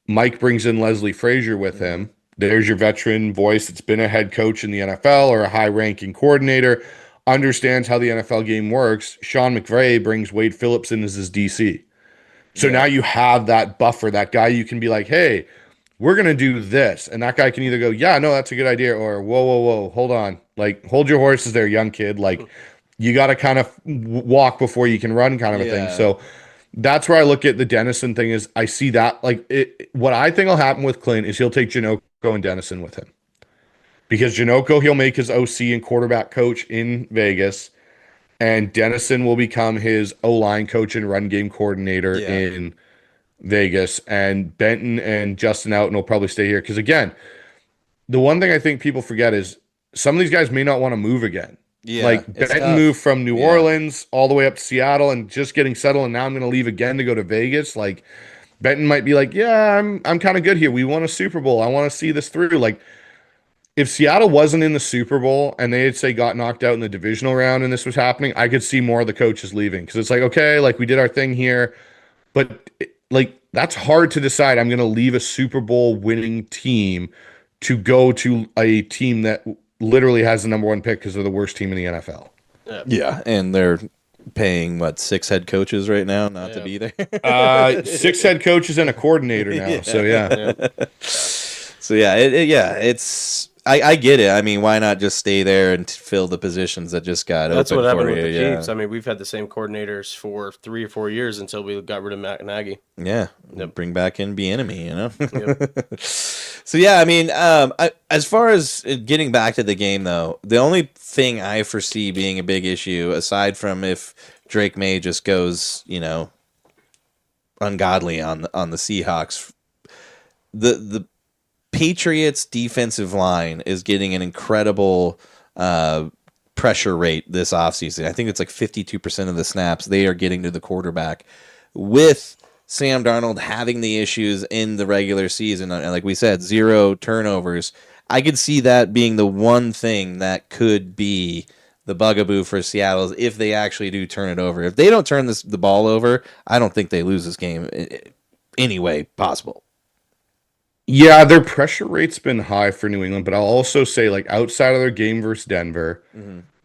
Mike brings in Leslie Frazier with him. There's your veteran voice that's been a head coach in the NFL or a high-ranking coordinator, understands how the NFL game works. Sean McVay brings Wade Phillips in as his DC. So now you have that buffer, that guy you can be like, hey, we're going to do this. And that guy can either go, yeah, no, that's a good idea. Or, whoa, hold on. Like, hold your horses there, young kid. Like, you got to kind of walk before you can run kind of a thing. So that's where I look at the Dennison thing is I see that. Like, what I think will happen with Clint is he'll take Janoko and Dennison with him. Because Janoko, he'll make his OC and quarterback coach in Vegas, and Dennison will become his O-line coach and run game coordinator in Vegas, and Benton and Justin Outen will probably stay here. Because, again, the one thing I think people forget is some of these guys may not want to move again. Yeah, like Benton moved from New Orleans all the way up to Seattle and just getting settled, and now I'm going to leave again to go to Vegas. Like, Benton might be like, yeah, I'm kind of good here. We won a Super Bowl. I want to see this through. Like, if Seattle wasn't in the Super Bowl and they had, say, got knocked out in the divisional round and this was happening, I could see more of the coaches leaving. Because it's like, okay, like, we did our thing here. But, like, that's hard to decide. I'm going to leave a Super Bowl winning team to go to a team that literally has the number one pick because they're the worst team in the NFL. Yeah, and they're paying, 6 head coaches right now not to be there? 6 head coaches and a coordinator now. So, it's... I get it. I mean, why not just stay there and fill the positions that just got open? That's what happened with you, the Chiefs. I mean, we've had the same coordinators for 3 or 4 years until we got rid of Matt Nagy. Yeah, bring back in Bieniemy, So yeah, I mean, as far as getting back to the game, though, the only thing I foresee being a big issue, aside from if Drake May just goes, ungodly on the Seahawks, the Patriots defensive line is getting an incredible pressure rate this offseason. I think it's like 52% of the snaps they are getting to the quarterback, with Sam Darnold having the issues in the regular season. And like we said, 0 turnovers. I could see that being the one thing that could be the bugaboo for Seattle if they actually do turn it over. If they don't turn the ball over, I don't think they lose this game any way possible. Yeah, their pressure rate's been high for New England, but I'll also say, like, outside of their game versus Denver,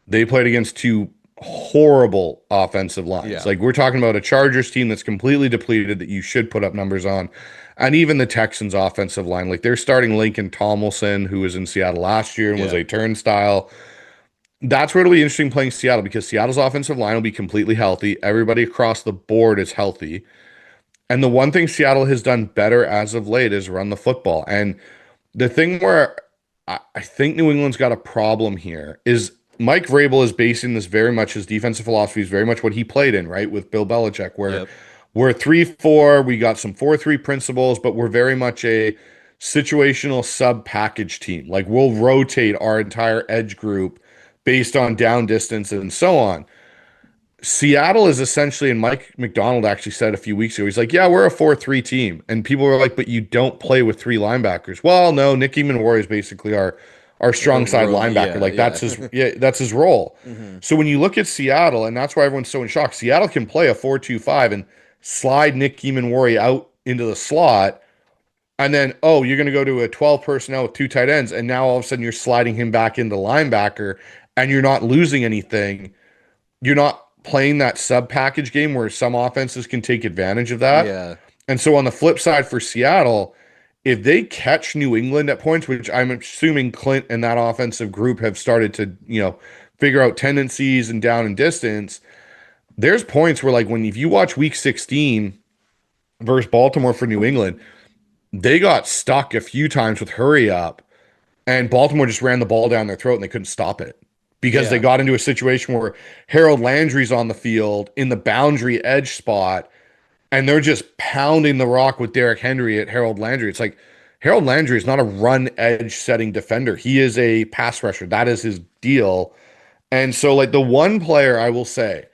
they played against 2 horrible offensive lines. Yeah. Like, we're talking about a Chargers team that's completely depleted that you should put up numbers on, and even the Texans' offensive line. Like, they're starting Lincoln Tomlinson, who was in Seattle last year and was a turnstile. That's where it'll be interesting playing Seattle, because Seattle's offensive line will be completely healthy. Everybody across the board is healthy. And the one thing Seattle has done better as of late is run the football. And the thing where I think New England's got a problem here is Mike Vrabel is basing this very much, his defensive philosophy is very much what he played in, right, with Bill Belichick, where we're 3-4, we got some 4-3 principles, but we're very much a situational sub-package team. Like, we'll rotate our entire edge group based on down distance and so on. Seattle is essentially, and Mike McDonald actually said a few weeks ago, he's like, yeah, we're a 4-3 team. And people were like, but you don't play with 3 linebackers. Well, no, Nick Eamon-Warrior is basically our strong side linebacker. That's his role. Mm-hmm. So when you look at Seattle, and that's why everyone's so in shock, Seattle can play a 4-2-5 and slide Nick Eamon-Warrior out into the slot. And then, you're going to go to a 12 personnel with 2 tight ends. And now all of a sudden you're sliding him back into linebacker and you're not losing anything. You're not playing that sub package game where some offenses can take advantage of that. Yeah. And so on the flip side for Seattle, if they catch New England at points, which I'm assuming Clint and that offensive group have started to, figure out tendencies and down and distance, there's points where, like, if you watch week 16 versus Baltimore for New England, they got stuck a few times with hurry up and Baltimore just ran the ball down their throat and they couldn't stop it. Because they got into a situation where Harold Landry's on the field in the boundary edge spot, and they're just pounding the rock with Derrick Henry at Harold Landry. It's like Harold Landry is not a run edge setting defender. He is a pass rusher. That is his deal. And so, like, the one player I will say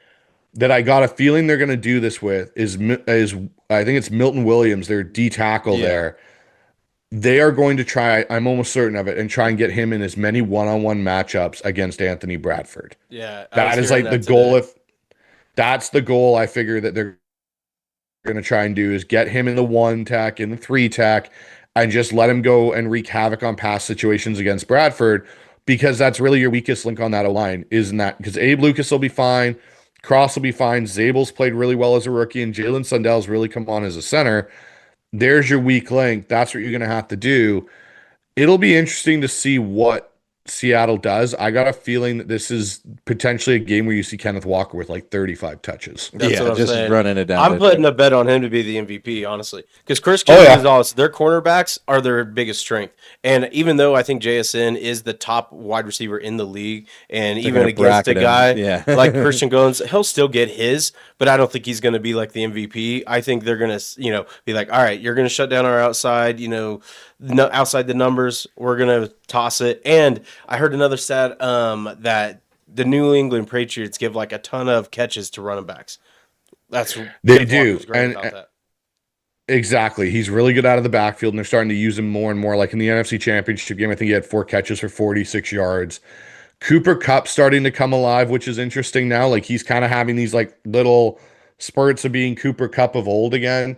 that I got a feeling they're going to do this with is I think it's Milton Williams, their D tackle there. They are going to try, I'm almost certain of it, and try and get him in as many one-on-one matchups against Anthony Bradford. Yeah. That is like the goal. If that's the goal, I figure that they're going to try and do is get him in the 1-tech, in the 3-tech, and just let him go and wreak havoc on pass situations against Bradford, because that's really your weakest link on that O-line, isn't that? Because Abe Lucas will be fine, Cross will be fine, Zabel's played really well as a rookie, and Jalen Sundell's really come on as a center. There's your weak link. That's what you're going to have to do. It'll be interesting to see what Seattle does. I got a feeling that this is potentially a game where you see Kenneth Walker with like 35 touches. That's what I'm just saying. running it down. I'm putting a bet on him to be the MVP, honestly, because Chris Jones is also, their cornerbacks are their biggest strength. And even though I think JSN is the top wide receiver in the league, and even against a guy like Christian Jones, he'll still get his, but I don't think he's going to be like the MVP. I think they're going to, be like, all right, you're going to shut down our outside, outside the numbers, we're going to toss it. And I heard another stat that the New England Patriots give like a ton of catches to running backs. They do. Exactly. He's really good out of the backfield, and they're starting to use him more and more. Like in the NFC Championship game, I think he had 4 catches for 46 yards. Cooper Kupp starting to come alive, which is interesting now. Like he's kind of having these like little spurts of being Cooper Kupp of old again.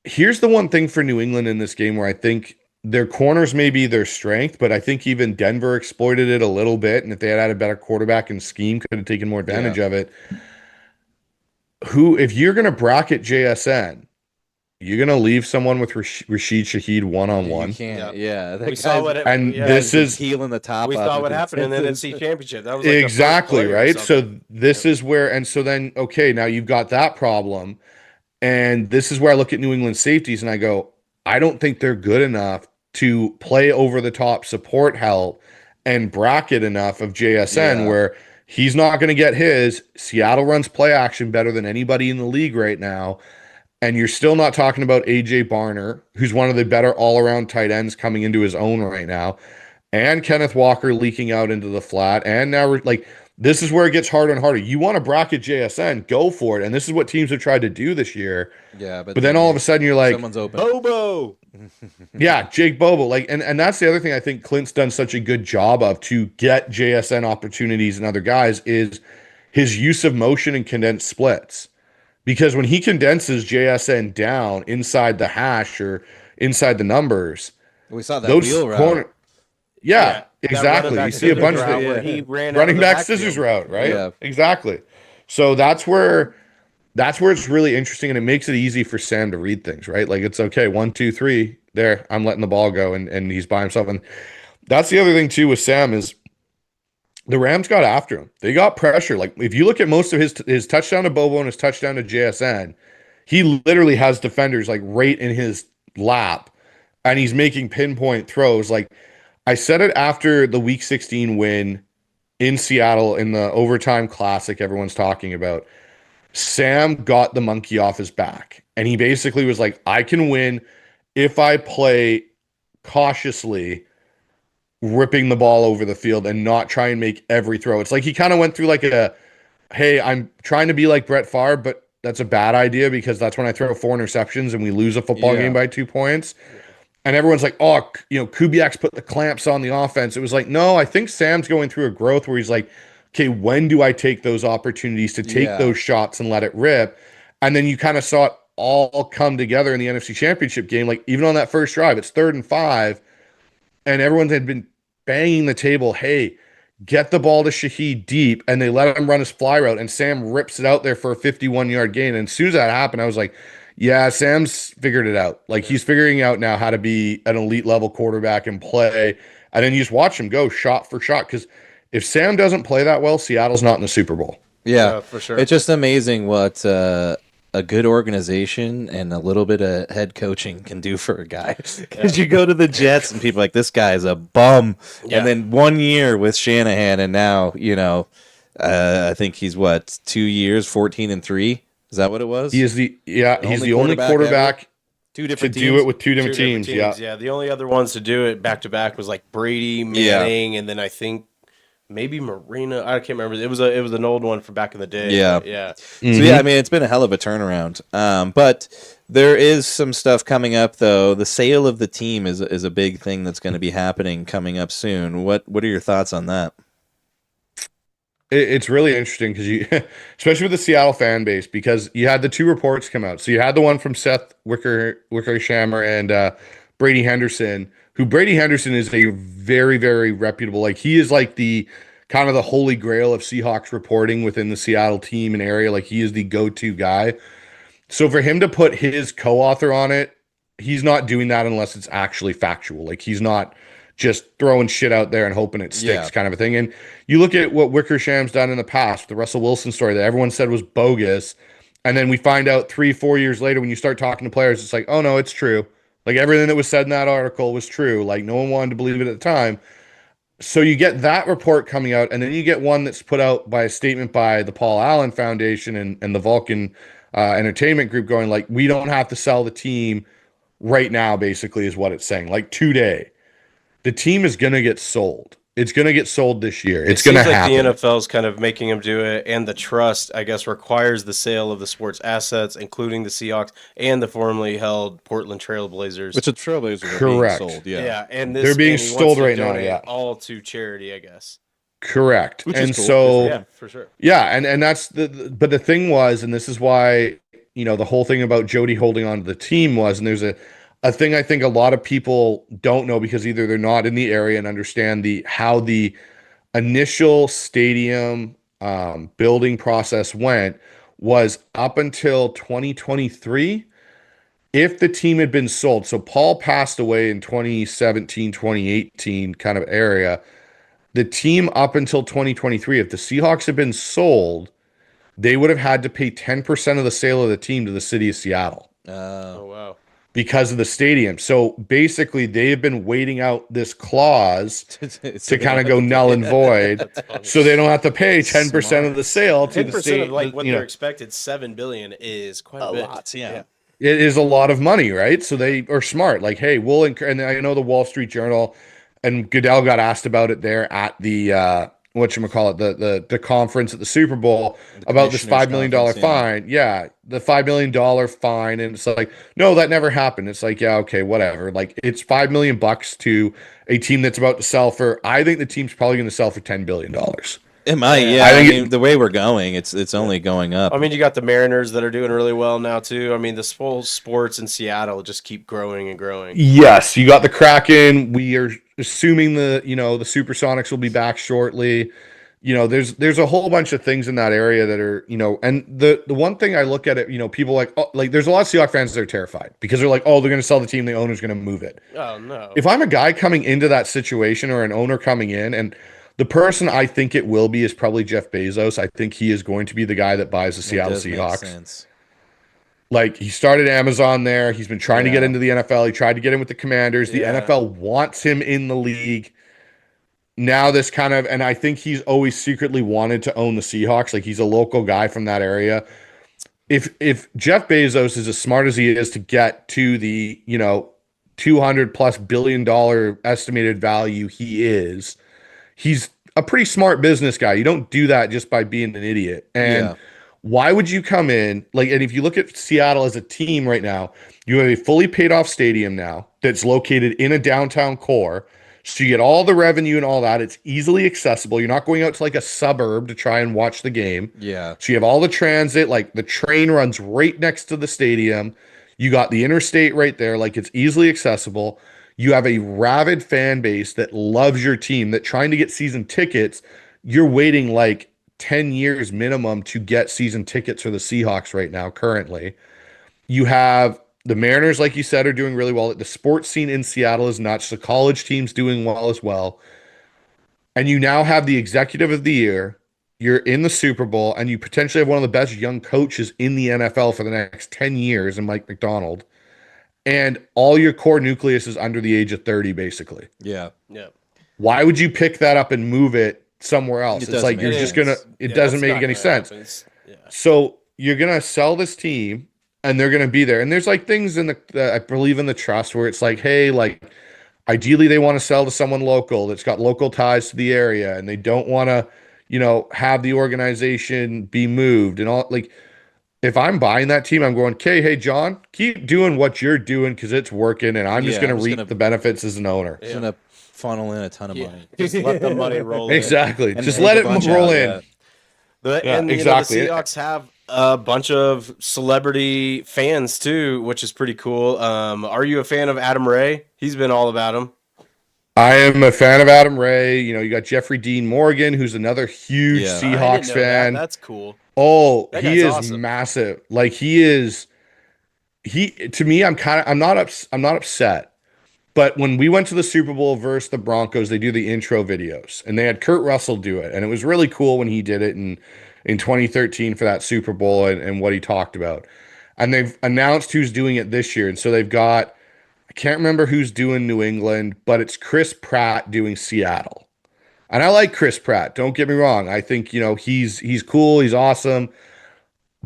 Here's the one thing for New England in this game where I think their corners may be their strength, but I think even Denver exploited it a little bit, and if they had a better quarterback and scheme, could have taken more advantage of it. If you're going to bracket JSN, you're going to leave someone with Rashid Shaheed one-on-one. You can't. Yeah. We saw what this is healing the top. We saw what happened in the NFC Championship. That was like exactly right. So this is where, and so then, okay, now you've got that problem. And this is where I look at New England safeties and I go, I don't think they're good enough to play over the top support help and bracket enough of JSN where he's not going to get his. Seattle runs play action better than anybody in the league right now. And you're still not talking about AJ Barner, who's one of the better all-around tight ends coming into his own right now, and Kenneth Walker leaking out into the flat. And now we're like, this is where it gets harder and harder. You want to bracket JSN, go for it. And this is what teams have tried to do this year. Yeah, but then all of a sudden you're like, someone's open. Bobo. Jake Bobo. Like, and that's the other thing I think Clint's done such a good job of to get JSN opportunities and other guys is his use of motion and condensed splits. Because when he condenses JSN down inside the hash or inside the numbers, we saw that wheel route. Yeah, exactly. You see a bunch of he ran running back scissors route, right? Yeah, exactly. So that's where it's really interesting, and it makes it easy for Sam to read things, right? Like it's okay, 1, 2, 3, there, I'm letting the ball go, and he's by himself. And that's the other thing too with Sam is the Rams got after him. They got pressure. Like if you look at most of his touchdown to Bobo and his touchdown to JSN, he literally has defenders like right in his lap, and he's making pinpoint throws. Like I said it after the Week 16 win in Seattle in the overtime classic everyone's talking about. Sam got the monkey off his back, and he basically was like, I can win if I play cautiously, ripping the ball over the field and not try and make every throw. It's like he kind of went through like a hey, I'm trying to be like Brett Favre, but that's a bad idea because that's when I throw 4 interceptions and we lose a football game by 2 points. And everyone's like, oh, Kubiak's put the clamps on the offense. It was like, no, I think Sam's going through a growth where he's like, okay, when do I take those opportunities to take those shots and let it rip? And then you kind of saw it all come together in the NFC Championship game. Like, even on that first drive, it's 3rd and 5, and everyone had been banging the table, hey, get the ball to Shaheed deep, and they let him run his fly route, and Sam rips it out there for a 51-yard gain. And as soon as that happened, I was like, yeah, Sam's figured it out. Like, he's figuring out now how to be an elite level quarterback and play. And then you just watch him go shot for shot. Because if Sam doesn't play that well, Seattle's not in the Super Bowl. Yeah, for sure. It's just amazing what a good organization and a little bit of head coaching can do for a guy. Because you go to the Jets and people are like, this guy's a bum. And then 1 year with Shanahan, and now, I think he's 2 years, 14-3. Is that what it was? He is he's the only quarterback two different to teams? do it with two different teams. Yeah, the only other ones to do it back to back was like Brady, Manning, and then I think maybe Marino. I can't remember. It was an old one from back in the day. Yeah. Yeah. So yeah, I mean, it's been a hell of a turnaround. But there is some stuff coming up though. The sale of the team is a big thing that's going to be happening coming up soon. What are your thoughts on that? It's really interesting because especially with the Seattle fan base, because you had the 2 reports come out. So you had the one from Seth Wickershammer and Brady Henderson, who Brady Henderson is a very, very reputable, like he is like the kind of the holy grail of Seahawks reporting within the Seattle team and area. Like he is the go-to guy. So for him to put his co-author on it, he's not doing that unless it's actually factual. Like he's not just throwing shit out there and hoping it sticks kind of a thing. And you look at what Wickersham's done in the past, the Russell Wilson story that everyone said was bogus. And then we find out 3-4 years later, when you start talking to players, it's like, oh no, it's true. Like everything that was said in that article was true. Like no one wanted to believe it at the time. So you get that report coming out, and then you get one that's put out by a statement by the Paul Allen Foundation and the Vulcan Entertainment Group going like, we don't have to sell the team right now, basically is what it's saying. Like today. The team is going to get sold. It's going to get sold this year. It's going to happen. The NFL's kind of making them do it, and the trust, I guess, requires the sale of the sports assets, including the Seahawks and the formerly held Portland Trailblazers. Which the Trailblazers Correct. are being sold, Yeah, and they're being sold right now, all to charity, I guess. Correct. Which and is cool. so, yeah, for sure. Yeah, and that's but the thing was, and this is why, the whole thing about Jody holding on to the team was, and there's a thing I think a lot of people don't know because either they're not in the area and understand how the initial stadium building process went was up until 2023. If the team had been sold, so Paul passed away in 2017, 2018 kind of area, the team up until 2023, if the Seahawks had been sold, they would have had to pay 10% of the sale of the team to the city of Seattle. Oh, wow. Because of the stadium. So basically they have been waiting out this clause to kind of go null and void so they don't have to pay 10% of the sale to the state. 10% of like what they're expected, $7 billion is quite a bit. Lot, yeah. It is a lot of money, right? So they are smart. Like, hey, and I know the Wall Street Journal and Goodell got asked about it there at the the conference at the Super Bowl about this $5 million fine. Yeah, the $5 million fine, and it's like, no, that never happened. It's like, yeah, okay, whatever. Like, it's $5 million to a team that's about to sell for. I think the team's probably going to sell for $10 billion. It might, yeah. I mean, the way we're going, it's only going up. I mean, you got the Mariners that are doing really well now too. I mean, the whole sports in Seattle just keep growing and growing. Yes, you got the Kraken. We are assuming the Supersonics will be back shortly. There's a whole bunch of things in that area that are, and the one thing I look at it, people like there's a lot of Seahawks fans that are terrified because they're like, oh, they're going to sell the team, the owner's going to move it. Oh no. If I'm a guy coming into that situation or an owner coming in, and the person I think it will be is probably Jeff Bezos. I think he is going to be the guy that buys the Seattle Seahawks. Like, he started Amazon there. He's been trying to get into the NFL. He tried to get in with the Commanders. The NFL wants him in the league. Now this kind of, and I think he's always secretly wanted to own the Seahawks. Like, he's a local guy from that area. If Jeff Bezos is as smart as he is to get to the, $200+ billion estimated value he is, he's a pretty smart business guy. You don't do that just by being an idiot. And why would you come in and if you look at Seattle as a team right now, you have a fully paid off stadium now that's located in a downtown core. So you get all the revenue and all that. It's easily accessible. You're not going out to a suburb to try and watch the game. Yeah. So you have all the transit, the train runs right next to the stadium. You got the interstate right there. It's easily accessible. You have a rabid fan base that loves your team, that trying to get season tickets, you're waiting 10 years minimum to get season tickets for the Seahawks right now, currently. You have the Mariners, like you said, are doing really well. The sports scene in Seattle is nuts. The college team's doing well as well. And you now have the executive of the year. You're in the Super Bowl, and you potentially have one of the best young coaches in the NFL for the next 10 years in Mike McDonald. And all your core nucleus is under the age of 30, basically. Yeah. Yeah. Why would you pick that up and move it somewhere else? It's you're just going to – it doesn't make any sense. Yeah. So you're going to sell this team, and they're going to be there. And there's things in I believe in the trust where it's hey, ideally they want to sell to someone local that's got local ties to the area, and they don't want to, have the organization be moved and all. If I'm buying that team, I'm going, okay, hey, John, keep doing what you're doing because it's working, and I'm just going to reap the benefits as an owner. It's going to funnel in a ton of money. Just let the money roll in. Exactly. And just let it roll in. Exactly. The Seahawks have a bunch of celebrity fans too, which is pretty cool. Are you a fan of Adam Ray? He's been all about him. I am a fan of Adam Ray. You got Jeffrey Dean Morgan, who's another huge Seahawks fan. That's cool. Oh, he is awesome. massive. To me, I'm not upset. But when we went to the Super Bowl versus the Broncos, they do the intro videos, and they had Kurt Russell do it. And it was really cool when he did it in 2013 for that Super Bowl and what he talked about. And they've announced who's doing it this year. And so they've got, I can't remember who's doing New England, but it's Chris Pratt doing Seattle. And I like Chris Pratt. Don't get me wrong. I think, he's cool. He's awesome.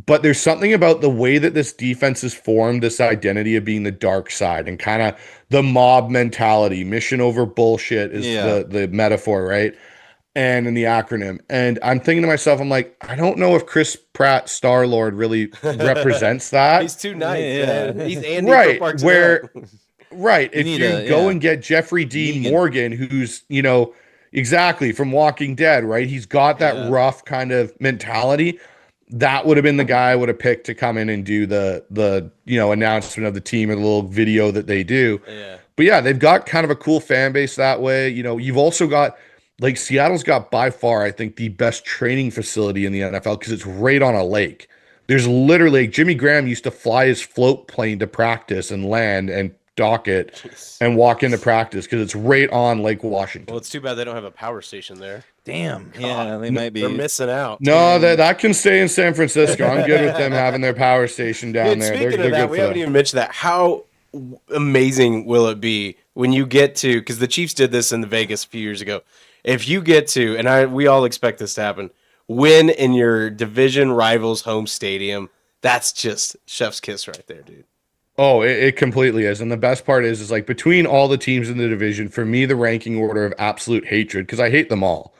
But there's something about the way that this defense is formed, this identity of being the dark side and kind of the mob mentality. Mission over bullshit is the metaphor, right? And in the acronym. And I'm thinking to myself, I don't know if Chris Pratt, Star-Lord, really represents that. He's too nice. Man. He's Andy right, for Parks where and Rec. Right. If you go and get Jeffrey Dean Morgan, who's, exactly from Walking Dead, right? He's got that rough kind of mentality. That would have been the guy I would have picked to come in and do the announcement of the team and the little video that they do. Yeah. But they've got kind of a cool fan base that way. You've also got Seattle's got by far, I think, the best training facility in the NFL because it's right on a lake. There's literally Jimmy Graham used to fly his float plane to practice and land and dock it and walk into practice because it's right on Lake Washington. Well, it's too bad they don't have a power station there. Damn. Yeah, they might be. They're missing out. No, that can stay in San Francisco. I'm good with them having their power station down there. Speaking of that, we haven't even mentioned that. How amazing will it be when you get to, because the Chiefs did this in Vegas a few years ago. If you get to, and we all expect this to happen, win in your division rival's home stadium, that's just chef's kiss right there, dude. Oh, it completely is. And the best part is between all the teams in the division, for me, the ranking order of absolute hatred, because I hate them all.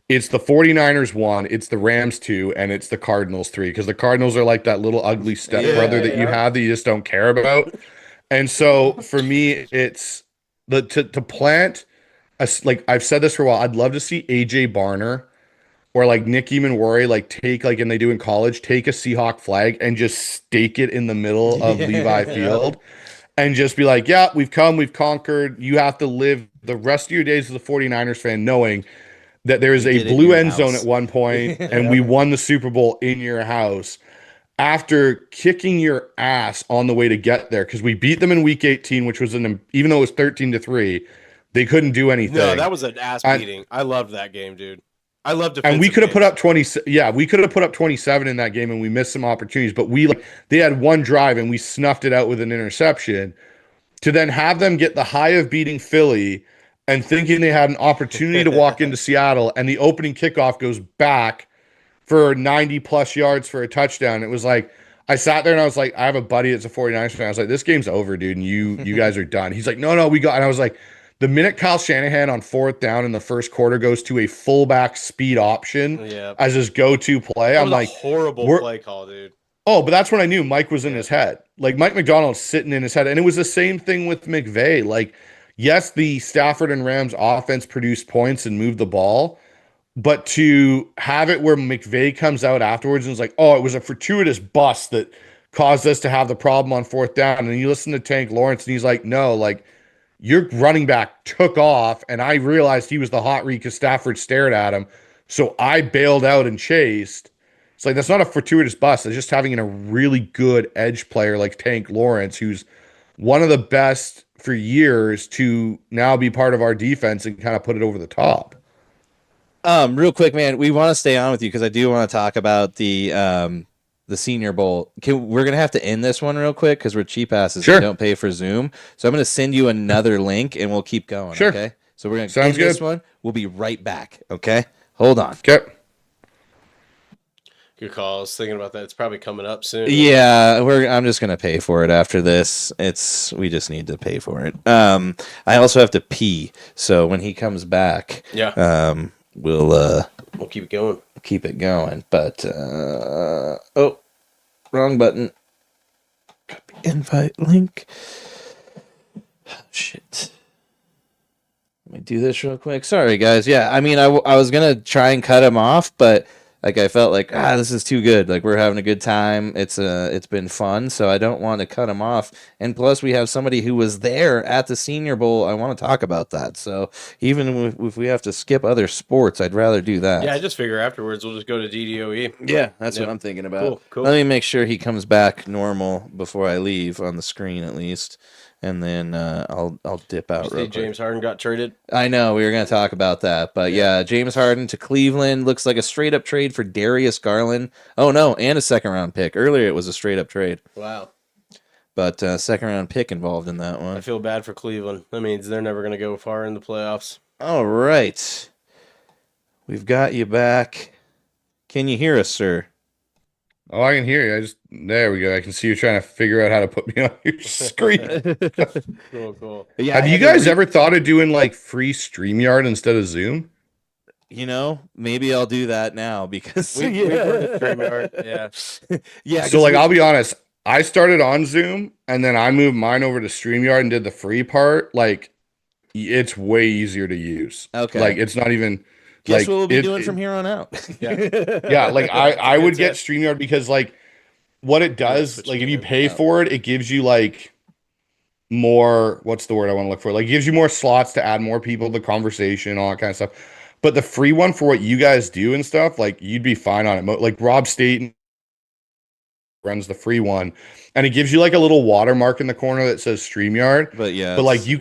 It's the 49ers 1, it's the Rams 2, and it's the Cardinals 3, because the Cardinals are like that little ugly stepbrother that you have that you just don't care about. And so for me, it's to plant, I've said this for a while, I'd love to see AJ Barner or Nick Emanwari take and they do in college, take a Seahawk flag and just stake it in the middle of Levi Field and just be we've come, we've conquered. You have to live the rest of your days as a 49ers fan knowing that there is a blue end zone at one point and we won the Super Bowl in your house after kicking your ass on the way to get there because we beat them in week 18, which was even though it was 13-3, they couldn't do anything. No, that was an ass beating. I loved that game, dude. I loved it. And we could have put up 20. Yeah, we could have put up 27 in that game, and we missed some opportunities. But they had one drive, and we snuffed it out with an interception. To then have them get the high of beating Philly and thinking they had an opportunity to walk into Seattle, and the opening kickoff goes back for 90 plus yards for a touchdown. It was I sat there and I was I have a buddy that's a 49ers fan. I was this game's over, dude, and you guys are done. He's no, we got. And I was The minute Kyle Shanahan on 4th down in the first quarter goes to a fullback speed option as his go-to play, that I'm like, horrible play call, dude. Oh, but that's when I knew Mike was in his head. Like Mike McDonald's sitting in his head. And it was the same thing with McVay. Like, yes, the Stafford and Rams offense produced points and moved the ball, but to have it where McVay comes out afterwards and is like, oh, it was a fortuitous bust that caused us to have the problem on 4th down. And you listen to Tank Lawrence and he's like, no, like, your running back took off, and I realized he was the hot read because Stafford stared at him. So I bailed out and chased. It's like, that's not a fortuitous bust. It's just having a really good edge player like Tank Lawrence, who's one of the best for years, to now be part of our defense and kind of put it over the top. Real quick, man, we want to stay on with you because I do want to talk about the Senior Bowl. We're going to have to end this one real quick because we're cheap asses. Sure. We don't pay for Zoom. So I'm going to send you another link and we'll keep going. Sure. Okay. So we're going to end this one. We'll be right back. Okay. Hold on. Okay. Good call. I was thinking about that. It's probably coming up soon. Yeah. I'm just going to pay for it after this. We just need to pay for it. I also have to pee. So when he comes back, we'll keep it going. Keep it going, but wrong button. Copy invite link. Oh, shit. Let me do this real quick. Sorry, guys. Yeah, I mean, I was gonna try and cut him off, but like I felt like this is too good. Like we're having a good time. It's been fun, so I don't want to cut him off. And plus, we have somebody who was there at the Senior Bowl. I want to talk about that. So even if we have to skip other sports, I'd rather do that. Yeah, I just figure afterwards we'll just go to DDOE. Yeah, that's what I'm thinking about. Cool. Let me make sure he comes back normal before I leave on the screen at least. And then I'll dip out real quick. James Harden got traded? I know, we were going to talk about that. But yeah, James Harden to Cleveland looks like a straight-up trade for Darius Garland. Oh, no, and a second-round pick. Earlier it was a straight-up trade. Wow. But second-round pick involved in that one. I feel bad for Cleveland. That means they're never going to go far in the playoffs. All right. We've got you back. Can you hear us, sir? Oh, I can hear you. There we go. I can see you trying to figure out how to put me on your screen. Cool. Yeah, have you guys ever thought of doing like free StreamYard instead of Zoom? You know, maybe I'll do that now because yeah. So like, I'll be honest. I started on Zoom and then I moved mine over to StreamYard and did the free part. Like, it's way easier to use. Okay. Like, it's not even. Guess what we'll be doing from here on out. Yeah, like I would get StreamYard because like what it does, like if you pay for it, it gives you like more, what's the word I want to look for? Like it gives you more slots to add more people to the conversation, all that kind of stuff. But the free one for what you guys do and stuff, like you'd be fine on it. Like Rob Staten runs the free one and it gives you like a little watermark in the corner that says StreamYard. But like you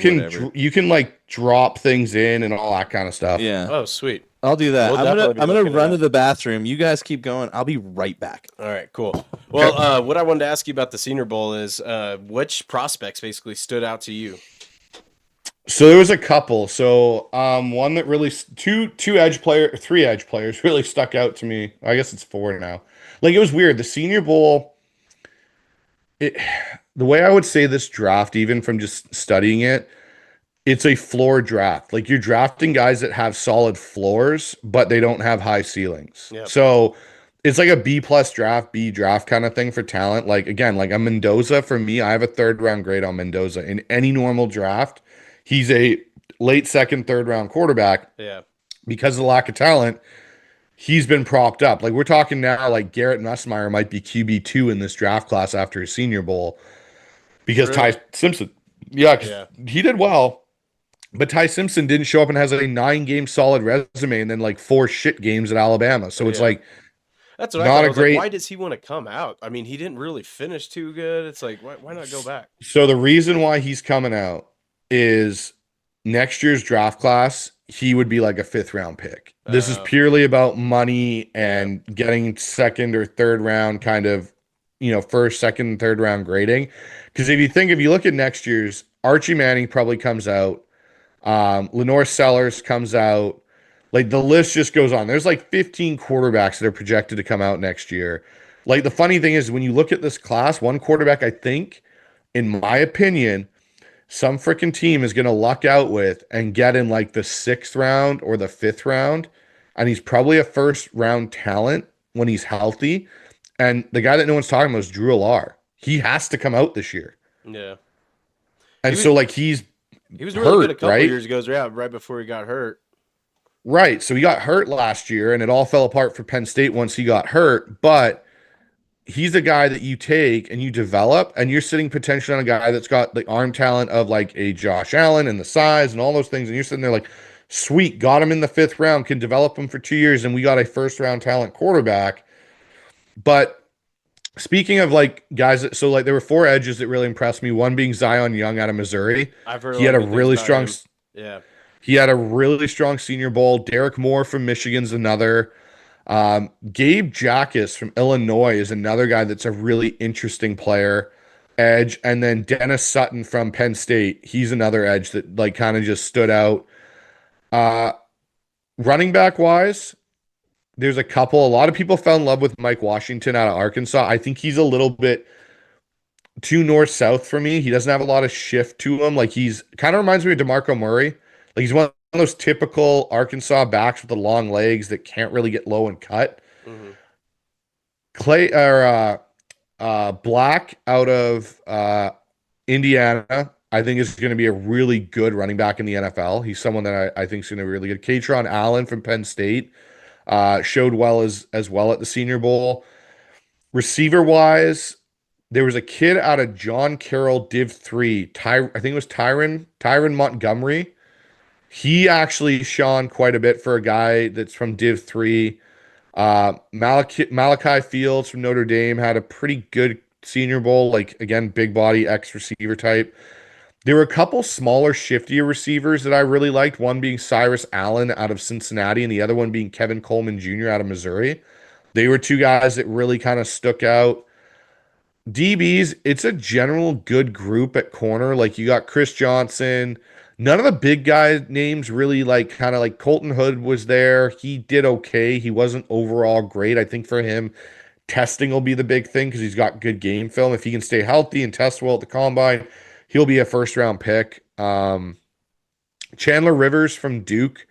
can like drop things in and all that kind of stuff. Yeah. Oh, sweet. I'll do that. I'm gonna run to the bathroom. You guys keep going. I'll be right back. All right, cool. Well, what I wanted to ask you about the Senior Bowl is which prospects basically stood out to you? So there was a couple. So one that really three edge players really stuck out to me. I guess it's 4 now. Like it was weird. The Senior Bowl. The way I would say this draft, even from just studying it, it's a floor draft. Like you're drafting guys that have solid floors, but they don't have high ceilings. Yep. So it's like a B+ draft, B draft kind of thing for talent. Like again, like a Mendoza for me, I have a 3rd round grade on Mendoza. In any normal draft, he's a late 2nd, 3rd round quarterback. Yeah. Because of the lack of talent, he's been propped up. Like we're talking now, like Garrett Nussmeier might be QB2 in this draft class after his Senior Bowl because Ty Simpson, he did well. But Ty Simpson didn't show up and has a 9-game solid resume and then like 4 shit games at Alabama. So it's like, that's what not I thought. Like, why does he want to come out? I mean, he didn't really finish too good. It's like, why not go back? So the reason why he's coming out is next year's draft class, he would be like a 5th round pick. This is purely about money and getting 2nd or 3rd round kind of, 1st, 2nd, 3rd round grading. Because if you look at next year's, Archie Manning probably comes out. Lenore Sellers comes out. Like the list just goes on. There's like 15 quarterbacks that are projected to come out next year. Like the funny thing is when you look at this class, one quarterback, I think, in my opinion, some freaking team is going to luck out with and get in like the 6th round or the 5th round. And he's probably a first round talent when he's healthy. And the guy that no one's talking about is Drew Alar. He has to come out this year. Yeah. And he was really good a couple right? years ago, right before he got hurt. Right. So he got hurt last year and it all fell apart for Penn State once he got hurt. But he's a guy that you take and you develop, and you're sitting potentially on a guy that's got the arm talent of like a Josh Allen and the size and all those things. And you're sitting there like, sweet, got him in the 5th round, can develop him for 2 years, and we got a first round talent quarterback. But speaking of like guys that, so like there were 4 edges that really impressed me. One being Zion Young out of Missouri. I've heard he had a really strong, yeah. He had a really strong Senior Bowl. Derek Moore from Michigan's another. Gabe Jackas from Illinois is another guy that's a really interesting player, edge. And then Dennis Sutton from Penn State. He's another edge that like kind of just stood out. Running back wise, there's a lot of people fell in love with Mike Washington out of Arkansas. I think he's a little bit too north-south for me. He doesn't have a lot of shift to him. Like he's kind of reminds me of DeMarco Murray. Like he's one of those typical Arkansas backs with the long legs that can't really get low and cut. Mm-hmm. Black out of Indiana, I think is going to be a really good running back in the NFL. He's someone that I think is going to be really good. Katron Allen from Penn State showed well as well at the Senior Bowl. Receiver wise, there was a kid out of John Carroll Div 3, I think it was Tyron Montgomery. He actually shone quite a bit for a guy that's from Div 3. Malachi Fields from Notre Dame had a pretty good Senior Bowl, like, again, big body X receiver type. There were a couple smaller, shiftier receivers that I really liked, one being Cyrus Allen out of Cincinnati and the other one being Kevin Coleman Jr. out of Missouri. They were 2 guys that really kind of stuck out. DBs, it's a general good group at corner. Like, you got Chris Johnson. None of the big guy names really, like, kind of like Colton Hood was there. He did okay. He wasn't overall great. I think for him, testing will be the big thing because he's got good game film. If he can stay healthy and test well at the combine, he'll be a first-round pick. Chandler Rivers from Duke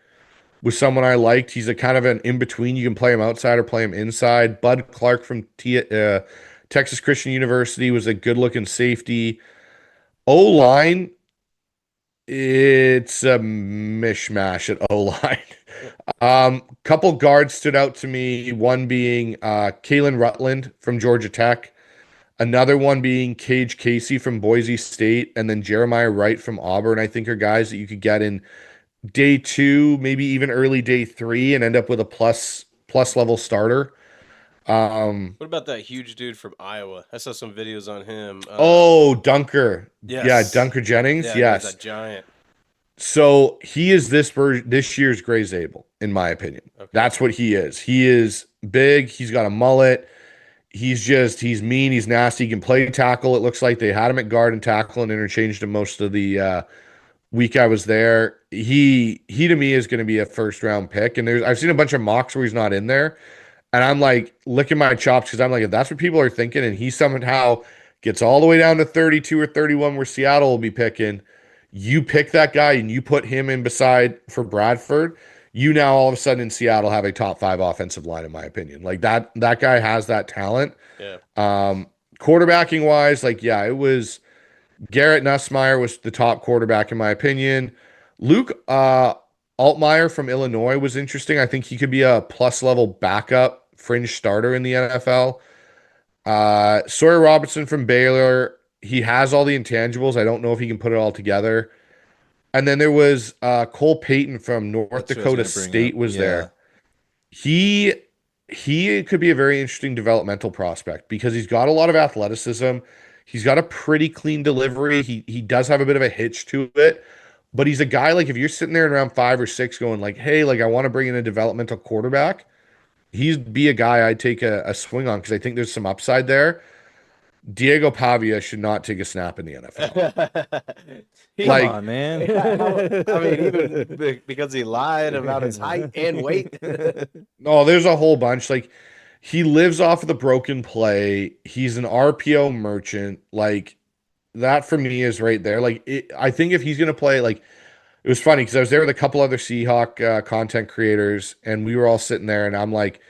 was someone I liked. He's a kind of an in-between. You can play him outside or play him inside. Bud Clark from Texas Christian University was a good-looking safety. O-line, it's a mishmash at O-line. Couple guards stood out to me, one being Kalen Rutland from Georgia Tech, another one being Cage Casey from Boise State, and then Jeremiah Wright from Auburn, I think are guys that you could get in day 2, maybe even early day 3, and end up with a plus level starter. What about that huge dude from Iowa? I saw some videos on him. Dunker. Yes. Yeah, Dunker Jennings. Yeah, yes. He's a giant. So he is this year's Gray Zabel, in my opinion. Okay. That's what he is. He is big. He's got a mullet. He's mean. He's nasty. He can play tackle. It looks like they had him at guard and tackle and interchanged him most of the week I was there. He to me is going to be a first round pick. And I've seen a bunch of mocks where he's not in there. And I'm like licking my chops because I'm like, if that's what people are thinking, and he somehow gets all the way down to 32 or 31 where Seattle will be picking, you pick that guy and you put him in beside for Bradford, you now all of a sudden in Seattle have a top 5 offensive line, in my opinion. Like that guy has that talent. Yeah. Quarterbacking wise, it was Garrett Nussmeier was the top quarterback in my opinion. Luke Altmaier from Illinois was interesting. I think he could be a plus level backup fringe starter in the NFL. Sawyer Robertson from Baylor. He has all the intangibles. I don't know if he can put it all together. And then there was Cole Payton from North Dakota State was there. He could be a very interesting developmental prospect because he's got a lot of athleticism. He's got a pretty clean delivery. He does have a bit of a hitch to it, but he's a guy, like, if you're sitting there in round 5 or 6 going like, hey, like, I want to bring in a developmental quarterback, he'd be a guy I'd take a swing on because I think there's some upside there. Diego Pavia should not take a snap in the NFL. Come on, man. I mean, even because he lied about his height and weight. No, there's a whole bunch. Like, he lives off of the broken play. He's an RPO merchant. Like, that for me is right there. Like, I think if he's going to play, like, it was funny because I was there with a couple other Seahawk content creators, and we were all sitting there, and I'm like,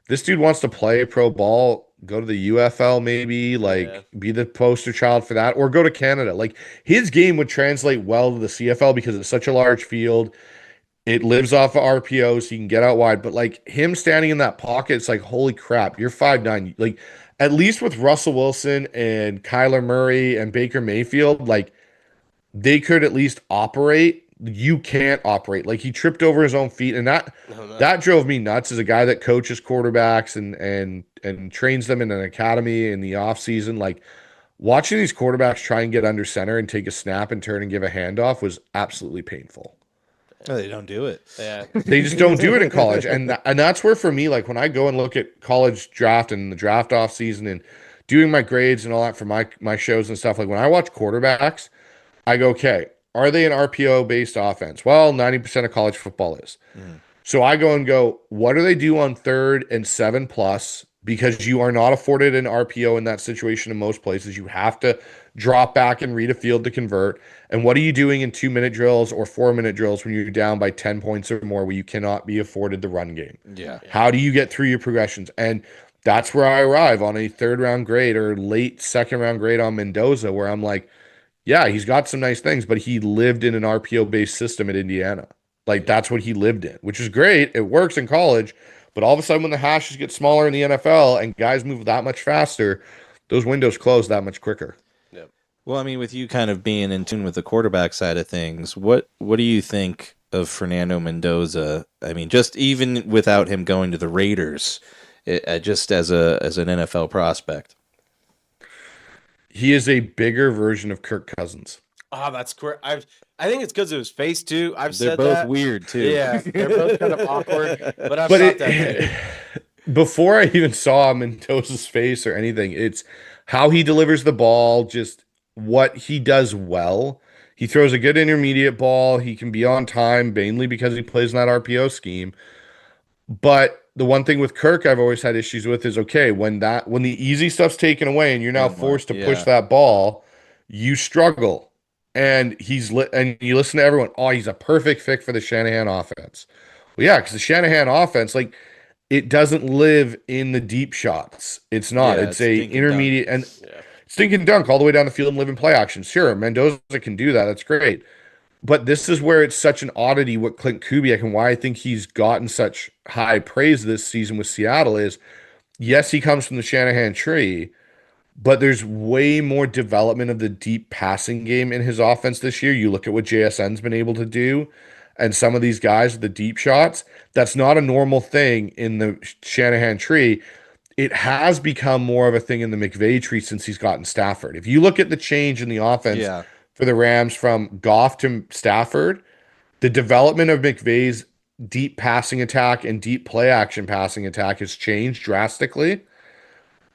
this dude wants to play pro ball, go to the UFL maybe, like be the poster child for that, or go to Canada. Like, his game would translate well to the CFL because it's such a large field. It lives off of RPOs, so you can get out wide. But like him standing in that pocket, it's like, holy crap, you're 5'9". Like, at least with Russell Wilson and Kyler Murray and Baker Mayfield, like they could at least operate. You can't operate. Like, he tripped over his own feet, and that drove me nuts as a guy that coaches quarterbacks and trains them in an academy in the off season. Like, watching these quarterbacks try and get under center and take a snap and turn and give a handoff was absolutely painful. Oh, they don't do it. Yeah, they just don't do it in college, and that's where for me, like when I go and look at college draft and the draft off season and doing my grades and all that for my shows and stuff, like when I watch quarterbacks, I go, okay, are they an RPO based offense? Well, 90% of college football is. So I go, what do they do on 3rd and 7+? Because you are not afforded an RPO in that situation in most places. You have to drop back and read a field to convert. And what are you doing in 2-minute drills or 4-minute drills when you're down by 10 points or more where you cannot be afforded the run game? Yeah. How do you get through your progressions? And that's where I arrive on a 3rd-round grade or late 2nd-round grade on Mendoza, where I'm like, yeah, he's got some nice things, but he lived in an RPO-based system at Indiana. Like, that's what he lived in, which is great. It works in college. But all of a sudden, when the hashes get smaller in the NFL and guys move that much faster, those windows close that much quicker. Yep. Well, I mean, with you kind of being in tune with the quarterback side of things, what do you think of Fernando Mendoza? I mean, just even without him going to the Raiders, just as an NFL prospect. He is a bigger version of Kirk Cousins. Oh, that's correct. I think it's because of his face too. They're said both that. Weird too. Yeah, they're both kind of awkward. But I've thought that. Before I even saw Mendoza's face or anything, it's how he delivers the ball, just what he does well. He throws a good intermediate ball. He can be on time, mainly because he plays in that RPO scheme. But the one thing with Kirk I've always had issues with is, okay, when the easy stuff's taken away and you're now forced to push that ball, you struggle. And and you listen to everyone, oh, he's a perfect fit for the Shanahan offense. Well, yeah, because the Shanahan offense, like, it doesn't live in the deep shots. It's not. It's a intermediate and stinking dunk all the way down the field and live in play action. Sure, Mendoza can do that. That's great. But this is where it's such an oddity what Clint Kubiak and why I think he's gotten such high praise this season with Seattle is, yes, he comes from the Shanahan tree, but there's way more development of the deep passing game in his offense this year. You look at what JSN's been able to do and some of these guys with the deep shots. That's not a normal thing in the Shanahan tree. It has become more of a thing in the McVay tree since he's gotten Stafford. If you look at the change in the offense for the Rams from Goff to Stafford, the development of McVay's deep passing attack and deep play action passing attack has changed drastically.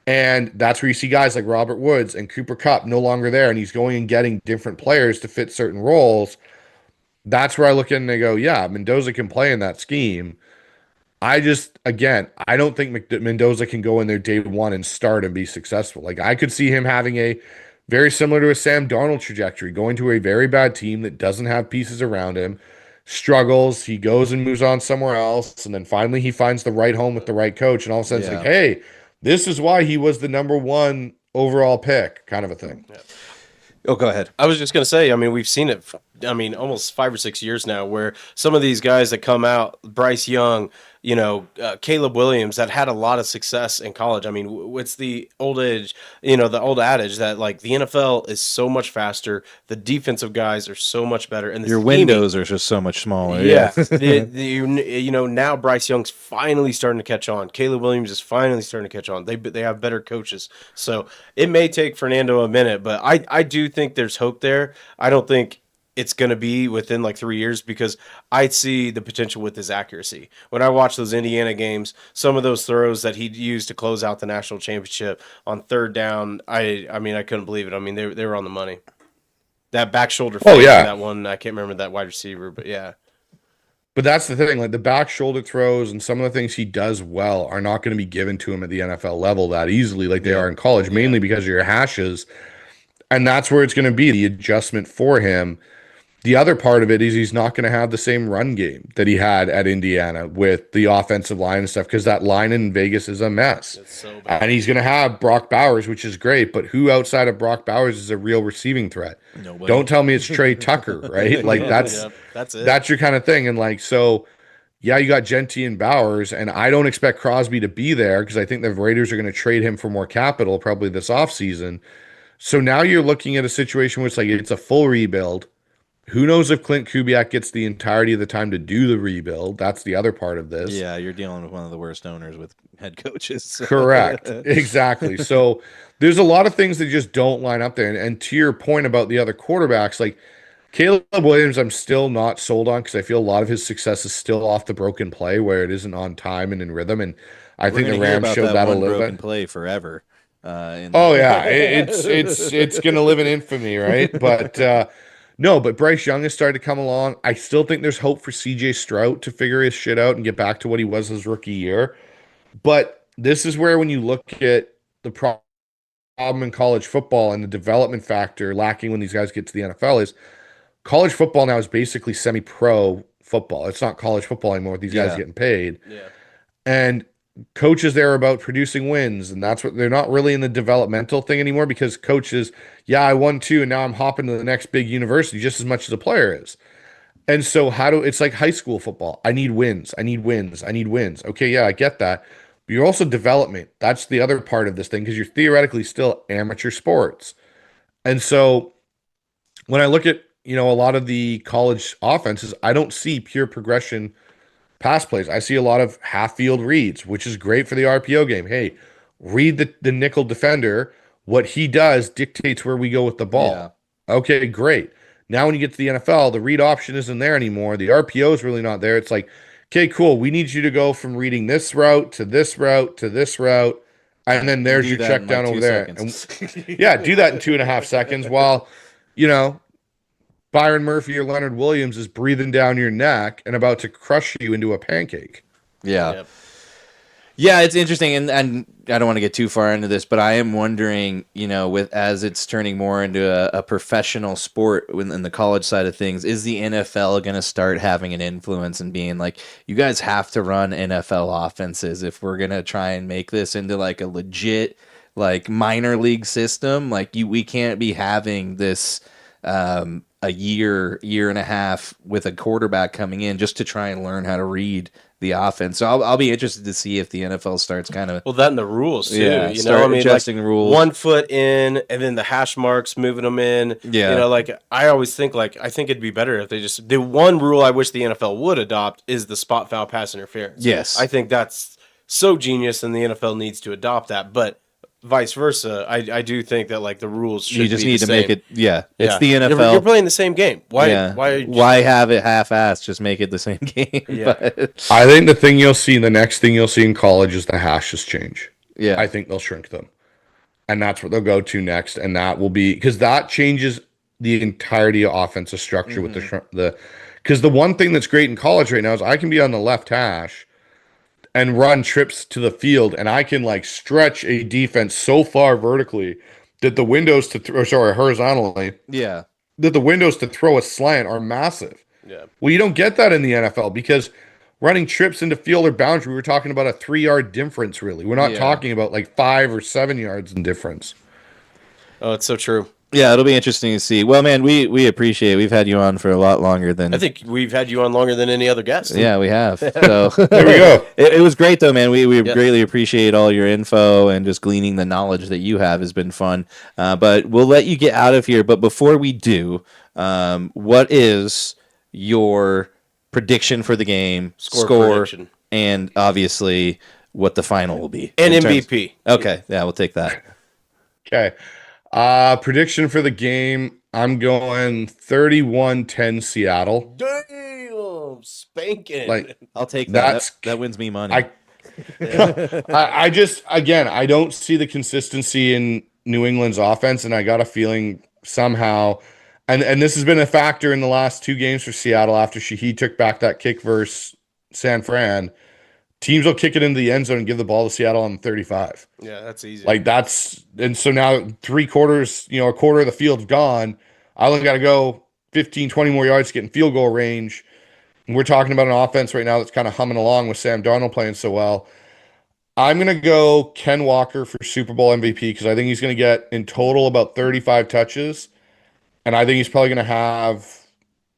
And that's where you see guys like Robert Woods and Cooper Kupp no longer there, and he's going and getting different players to fit certain roles. That's where I look at and I go, yeah, Mendoza can play in that scheme. I don't think Mendoza can go in there day one and start and be successful. Like, I could see him having a very similar to a Sam Darnold trajectory, going to a very bad team that doesn't have pieces around him, struggles, he goes and moves on somewhere else, and then finally he finds the right home with the right coach, and all of a sudden it's like, hey, this is why he was the number 1 overall pick, kind of a thing. Yeah. Oh, go ahead. I was just going to say, I mean, we've seen it, almost 5 or 6 years now, where some of these guys that come out, Bryce Young, Caleb Williams, that had a lot of success in college. I mean, what's the old adage, the old adage that, like, the NFL is so much faster, the defensive guys are so much better, and your windows are just so much smaller. Yeah. Now Bryce Young's finally starting to catch on. Caleb Williams is finally starting to catch on. They have better coaches. So it may take Fernando a minute, but I do think there's hope there. I don't think it's going to be within like 3 years, because I see the potential with his accuracy. When I watch those Indiana games, some of those throws that he used to close out the national championship on 3rd down, I couldn't believe it. I mean, they were on the money. That back shoulder fake, that one, I can't remember that wide receiver, but yeah. But that's the thing, like the back shoulder throws and some of the things he does well are not going to be given to him at the NFL level that easily like they are in college, mainly because of your hashes. And that's where it's going to be, the adjustment for him. The other part of it is he's not going to have the same run game that he had at Indiana with the offensive line and stuff, because that line in Vegas is a mess. It's so bad. And he's going to have Brock Bowers, which is great, but who outside of Brock Bowers is a real receiving threat? Nobody. Don't tell me it's Trey Tucker, right? Like that's it. That's your kind of thing. And like, so yeah, you got Genty and Bowers, and I don't expect Crosby to be there because I think the Raiders are going to trade him for more capital probably this offseason. So now you're looking at a situation where it's like it's a full rebuild. Who knows if Clint Kubiak gets the entirety of the time to do the rebuild? That's the other part of this. Yeah, you're dealing with one of the worst owners with head coaches. Correct. Exactly. So there's a lot of things that just don't line up there. And to your point about the other quarterbacks, like Caleb Williams, I'm still not sold on because I feel a lot of his success is still off the broken play where it isn't on time and in rhythm. And I think the Rams showed that a little bit. Play forever. It's going to live in infamy, right? But no, but Bryce Young has started to come along. I still think there's hope for CJ Stroud to figure his shit out and get back to what he was his rookie year. But this is where, when you look at the problem in college football and the development factor lacking when these guys get to the NFL, is college football now is basically semi-pro football. It's not college football anymore with these guys getting paid. Yeah. And coaches there are about producing wins, and that's what they're not really in the developmental thing anymore, because coaches, I won 2 and now I'm hopping to the next big university just as much as a player is. And so it's like high school football. I need wins. Okay, yeah, I get that. But you're also development. That's the other part of this thing, because you're theoretically still amateur sports. And so when I look at, a lot of the college offenses, I don't see pure progression pass plays. I see a lot of half-field reads, which is great for the RPO game. Hey, read the nickel defender. What he does dictates where we go with the ball. Yeah. Okay, great. Now when you get to the NFL, the read option isn't there anymore. The RPO is really not there. It's like, okay, cool. We need you to go from reading this route to this route to this route, and then there's your check down over there. And, do that in 2.5 seconds while, Byron Murphy or Leonard Williams is breathing down your neck and about to crush you into a pancake. Yeah. Yep. Yeah, it's interesting, and I don't want to get too far into this, but I am wondering, as it's turning more into a professional sport in the college side of things, is the NFL going to start having an influence and being like, you guys have to run NFL offenses if we're going to try and make this into like a legit like minor league system? Like we can't be having this a year and a half with a quarterback coming in just to try and learn how to read the offense. So I'll be interested to see if the NFL starts kind of that and the rules too. Adjusting rules. 1 foot in, and then the hash marks, moving them in. Yeah, I always think I think it'd be better if they just. The one rule I wish the NFL would adopt is the spot foul pass interference. Yes, I think that's so genius, and the NFL needs to adopt that. But vice versa, I do think that the rules should. You just need to make it. Yeah, it's the NFL. You're playing the same game. Why have it half-assed? Just make it the same game. Yeah. I think the next thing you'll see in college is the hashes change. Yeah, I think they'll shrink them, and that's what they'll go to next, and that will be because that changes the entirety of offensive structure with because the one thing that's great in college right now is I can be on the left hash and run trips to the field, and I can stretch a defense so far vertically that the windows horizontally. Yeah. That the windows to throw a slant are massive. Yeah. Well, you don't get that in the NFL because running trips into field or boundary, we're talking about a 3-yard difference, really. We're not talking about 5 or 7 yards in difference. Oh, it's so true. Yeah, it'll be interesting to see. Well, man, we appreciate it. We've had you on for a lot longer than... I think we've had you on longer than any other guest. Yeah, we have. So there we go. It was great, though, man. We greatly appreciate all your info, and just gleaning the knowledge that you have has been fun. But we'll let you get out of here. But before we do, what is your prediction for the game? Score prediction. And obviously what the final will be. And MVP. Okay, yeah, we'll take that. Okay. Prediction for the game, I'm going 31-10 Seattle. Damn, spanking. I'll take that. That wins me money. I just, again, I don't see the consistency in New England's offense, and I got a feeling somehow, and this has been a factor in the last 2 games for Seattle after he took back that kick versus San Fran, teams will kick it into the end zone and give the ball to Seattle on 35. Yeah, that's easy. Like and so now 3/4, a quarter of the field's gone. I only got to go 15, 20 more yards to get in field goal range. And we're talking about an offense right now that's kind of humming along with Sam Darnold playing so well. I'm going to go Ken Walker for Super Bowl MVP because I think he's going to get in total about 35 touches. And I think he's probably going to have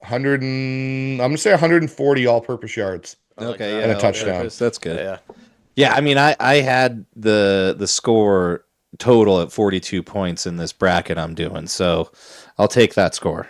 140 all-purpose yards. Okay, and a touchdown. That's good. Yeah. I mean, I had the score total at 42 points in this bracket I'm doing, so I'll take that score.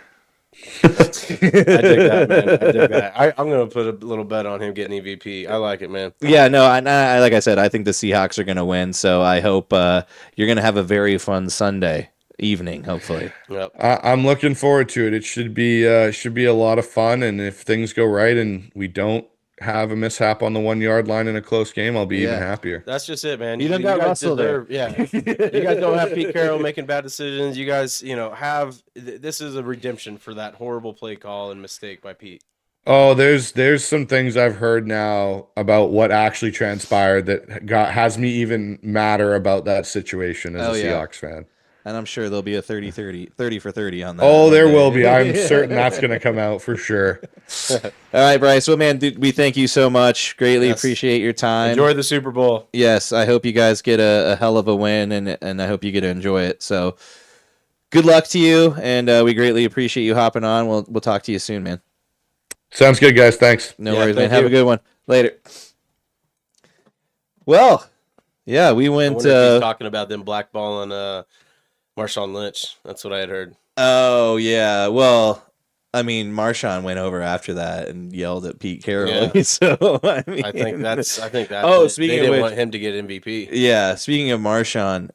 I dig that, man. I dig that. I'm going to put a little bet on him getting MVP. I like it, man. Yeah, no, I like I said, I think the Seahawks are going to win, so I hope you're going to have a very fun Sunday evening, hopefully. Yep. I'm looking forward to it. It should be a lot of fun, and if things go right and we don't have a mishap on the 1 yard line in a close game, I'll be even happier. That's just it, man. You don't got Russell there. Yeah. You guys don't have Pete Carroll making bad decisions. You guys, this is a redemption for that horrible play call and mistake by Pete. Oh, there's some things I've heard now about what actually transpired that has me even madder about that situation as a Seahawks fan. And I'm sure there'll be a 30 for 30 on that. Oh, there will be. I'm certain that's going to come out for sure. All right, Bryce. Well, man, dude, we thank you so much. Greatly appreciate your time. Enjoy the Super Bowl. Yes, I hope you guys get a hell of a win, and I hope you get to enjoy it. So good luck to you, and we greatly appreciate you hopping on. We'll talk to you soon, man. Sounds good, guys. Thanks. No worries, man. Have a good one. Later. Well, yeah, we went. I wonder if he's talking about them blackballing Marshawn Lynch. That's what I had heard. Oh, yeah. Well, I mean, Marshawn went over after that and yelled at Pete Carroll. Yeah. So, I mean, I think that. Oh, speaking they of didn't which, want him to get MVP. Yeah, speaking of Marshawn,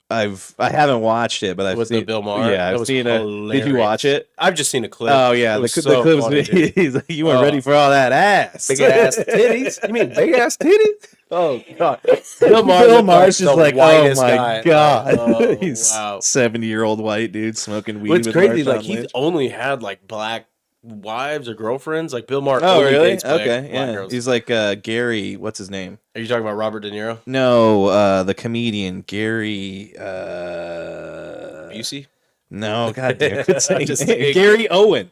I haven't watched it, but I've With seen the Bill Maher. Yeah, I've seen it. Did you watch it? I've just seen a clip. Oh yeah, the clips. funny, He's like, you weren't ready for all that ass. Big ass titties. You mean big ass titties? Oh god, Bill Maher's just like, oh my god, Oh, he's wow. 70-year-old white dude smoking weed. What's with crazy, Marshawn like he's Lynch. only had like black wives or girlfriends. Like Bill Maher. Oh only really? dates black Okay, yeah. girls. He's like Gary. What's his name? Are you talking about Robert De Niro? No, the comedian Gary. Busey? No, god damn it. Just kidding. Gary Owen.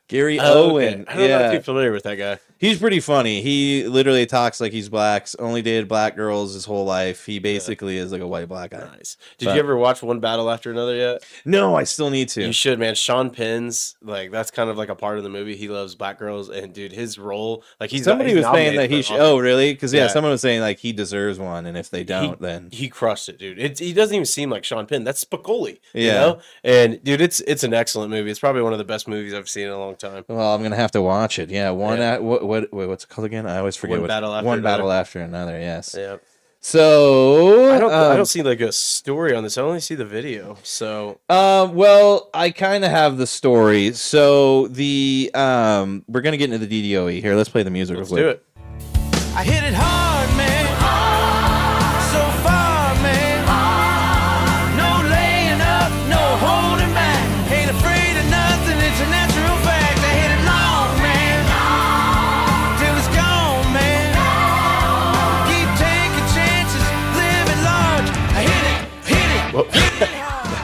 Gary Owen. Okay. I'm not too familiar with that guy. He's pretty funny. He literally talks like he's black. Only dated black girls his whole life. He basically is like a white black guy. Nice. Did you ever watch One Battle After Another yet? No, I still need to. You should, man. Sean Penn's like that's kind of like a part of the movie. He loves black girls, and dude, his role like somebody was saying that he should. Oh, really? Because Yeah. someone was saying like he deserves one, and if they don't, then he crushed it, dude. He doesn't even seem like Sean Penn. That's Spicoli, you Yeah. know. And dude, it's an excellent movie. It's probably one of the best movies I've seen in a long time. well, I'm gonna have to watch it. Yeah, what's it called again? I always forget. One Battle After One Another. Battle After Another. Yes. Yeah. So I don't see like a story on this. I only see the video. So well, I kind of have the story. So the we're gonna get into the DDOE here. Let's play the music. let's real quick. do it. I hit it hard, man. So far, man. No laying up, no holding back. Ain't afraid of nothing, it's a natural fact. I hit it long, man. Till it's gone, man. Keep taking chances, living large. I hit it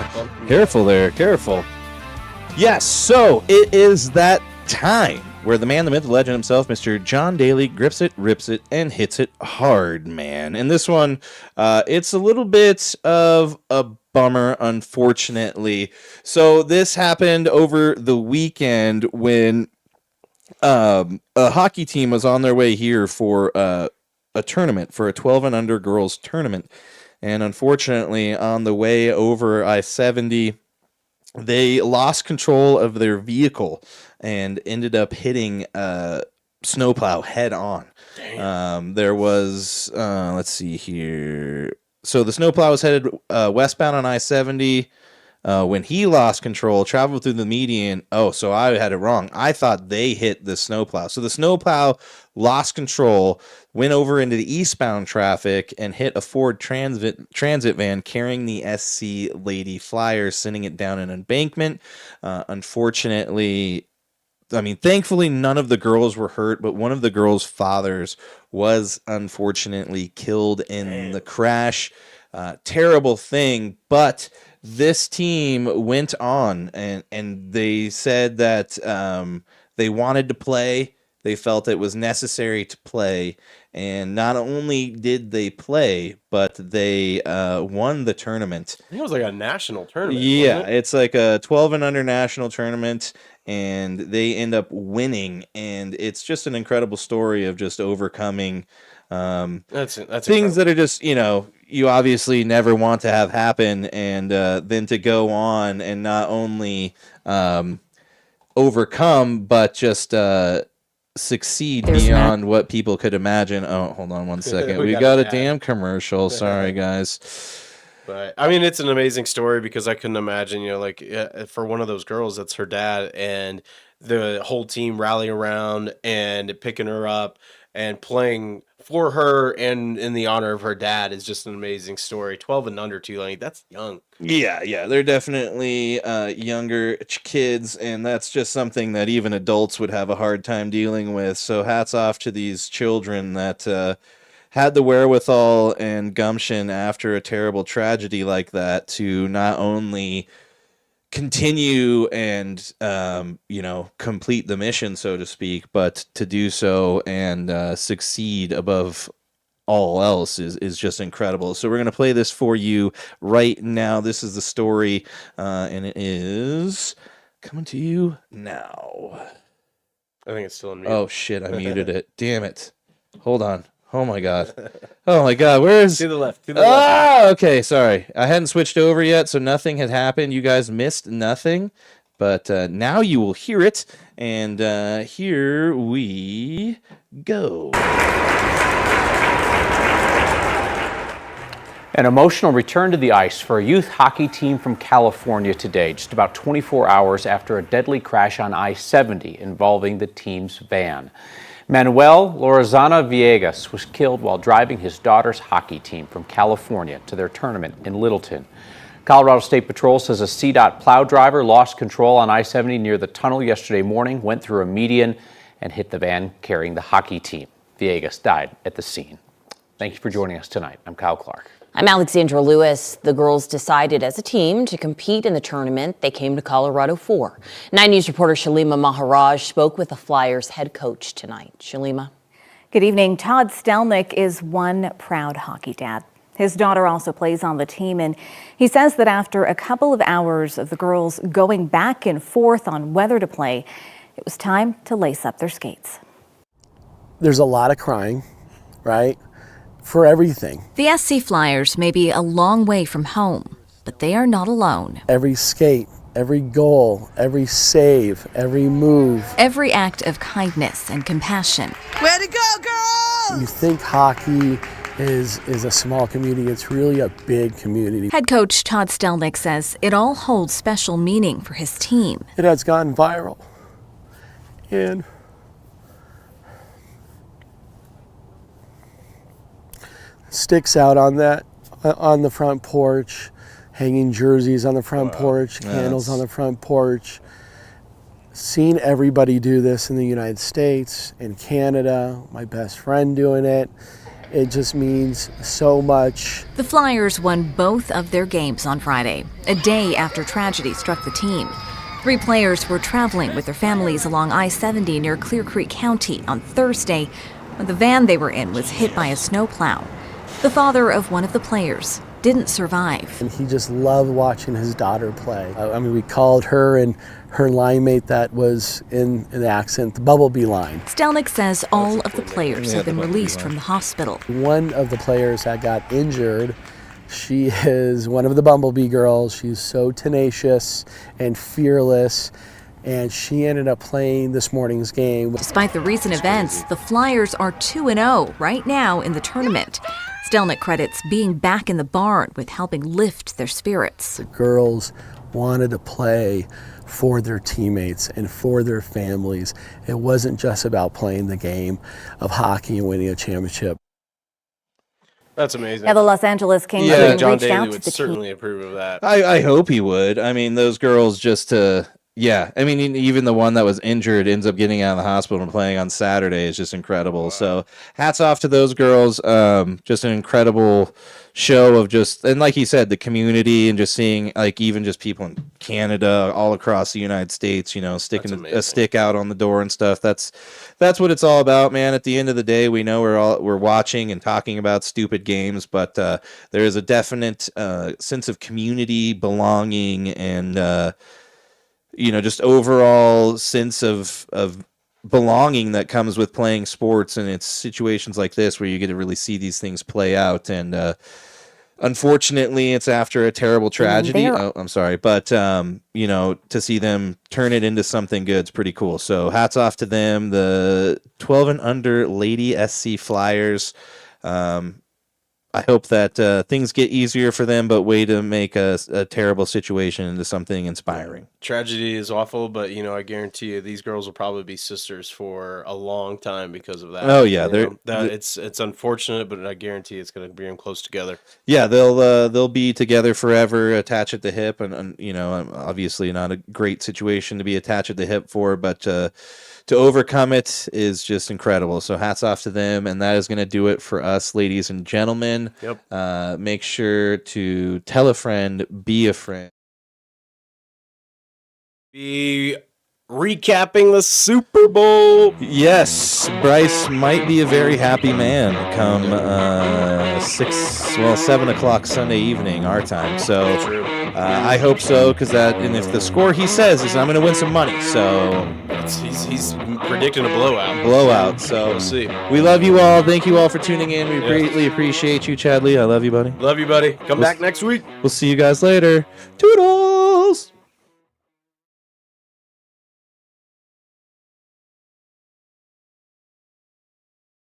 hard. Careful there, careful. Yes, so it is that time where the man, the myth, the legend himself, Mr. John Daly, grips it, rips it, and hits it hard, man. And this one, it's a little bit of a bummer, unfortunately. So this happened over the weekend when a hockey team was on their way here for a tournament, for a 12 and under girls tournament. And unfortunately, on the way over I-70, they lost control of their vehicle and ended up hitting a snowplow head on. There was, let's see here. So the snowplow was headed westbound on I-70. When he lost control, traveled through the median. Oh, so I had it wrong. I thought they hit the snowplow. So the snowplow lost control, went over into the eastbound traffic, and hit a Ford transit van carrying the SC Lady Flyer, sending it down an embankment. Unfortunately, I mean, thankfully, none of the girls were hurt, but one of the girls' fathers was unfortunately killed in the crash. Terrible thing, but this team went on, and they said that they wanted to play. They felt it was necessary to play, and not only did they play, but they won the tournament. I think it was like a national tournament. Yeah, wasn't it? it's like a 12 and under national tournament, and they end up winning, and it's just an incredible story of just overcoming That's things that are just, you obviously never want to have happen, and then to go on and not only overcome, but just succeed beyond what people could imagine. Oh, hold on one second. We got a damn commercial. Sorry, guys. But I mean, it's an amazing story because I couldn't imagine, for one of those girls, that's her dad, and the whole team rallying around and picking her up and playing for her and in the honor of her dad is just an amazing story. 12 and under too, like that's young. Yeah, they're definitely younger kids, and that's just something that even adults would have a hard time dealing with. So hats off to these children that had the wherewithal and gumption after a terrible tragedy like that to not only continue and complete the mission, so to speak, but to do so and succeed above all else is just incredible. So we're going to play this for you right now. This is the story, and it is coming to you now. I think it's still in mute. Oh shit, I muted it. Damn it. Hold on. Oh my god. Where's To the left. Oh, okay, sorry. I hadn't switched over yet, so nothing had happened. You guys missed nothing, but now you will hear it, and here we go. An emotional return to the ice for a youth hockey team from California today, just about 24 hours after a deadly crash on I-70 involving the team's van. Manuel Lorenzana Villegas was killed while driving his daughter's hockey team from California to their tournament in Littleton. Colorado State Patrol says a CDOT plow driver lost control on I-70 near the tunnel yesterday morning, went through a median, and hit the van carrying the hockey team. Villegas died at the scene. Thank you for joining us tonight. I'm Kyle Clark. I'm Alexandra Lewis. The girls decided as a team to compete in the tournament they came to Colorado for. 9 News reporter Shalima Maharaj spoke with the Flyers head coach tonight. Shalima. Good evening. Todd Stelnick is one proud hockey dad. His daughter also plays on the team, and he says that after a couple of hours of the girls going back and forth on whether to play, it was time to lace up their skates. There's a lot of crying, right? For everything. The SC Flyers may be a long way from home, but they are not alone. Every skate, every goal, every save, every move. Every act of kindness and compassion. Way to go, girls! You think hockey is a small community. It's really a big community. Head coach Todd Stelnick says it all holds special meaning for his team. It has gone viral. And sticks out on the front porch, hanging jerseys on the front porch, candles on the front porch. Seen everybody do this in the United States, in Canada, my best friend doing it. It just means so much. The Flyers won both of their games on Friday, a day after tragedy struck the team. 3 players were traveling with their families along I-70 near Clear Creek County on Thursday when the van they were in was hit by a snowplow. The father of one of the players didn't survive. And he just loved watching his daughter play. We called her and her line mate that was in the accident, the Bumblebee line. Stelnick says all of the players have been released from the hospital. One of the players that got injured, she is one of the Bumblebee girls. She's so tenacious and fearless, and she ended up playing this morning's game. Despite the recent events, the Flyers are 2-0 right now in the tournament. Stelnick credits being back in the barn with helping lift their spirits. The girls wanted to play for their teammates and for their families. It wasn't just about playing the game of hockey and winning a championship. That's amazing. Yeah, the Los Angeles Kings John reached Daly out to would the certainly team. approve of that. I hope he would. I mean, those girls just to Yeah, I mean, even the one that was injured ends up getting out of the hospital and playing on Saturday is just incredible. Wow. So hats off to those girls. Just an incredible show of just, and like you said, the community and just seeing like even just people in Canada, all across the United States, you know, sticking a stick out on the door and stuff. That's what it's all about, man. At the end of the day, we know we're watching and talking about stupid games, but there is a definite sense of community, belonging, and you know, just overall sense of belonging that comes with playing sports, and it's situations like this where you get to really see these things play out. And unfortunately, it's after a terrible tragedy. Oh, I'm sorry, but you know, to see them turn it into something good is pretty cool. So hats off to them, the 12 and under Lady SC Flyers. I hope that things get easier for them, but way to make a terrible situation into something inspiring. Tragedy is awful, but, you know, I guarantee you these girls will probably be sisters for a long time because of that. Oh, yeah. It's unfortunate, but I guarantee it's going to bring them close together. Yeah, they'll be together forever, attached at the hip, and you know, obviously not a great situation to be attached at the hip for, but to overcome it is just incredible. So hats off to them, and that is going to do it for us, ladies and gentlemen. Yep. Make sure to tell a friend, be a friend. Be recapping the Super Bowl. Yes, Bryce might be a very happy man come 7 o'clock Sunday evening, our time. So I hope so, and if the score he says is I'm going to win some money, so he's predicting a blowout. So we'll see. We love you all. Thank you all for tuning in. We greatly appreciate you, Chad Lee. I love you, buddy. Love you, buddy. Come back next week. We'll see you guys later. Toodles.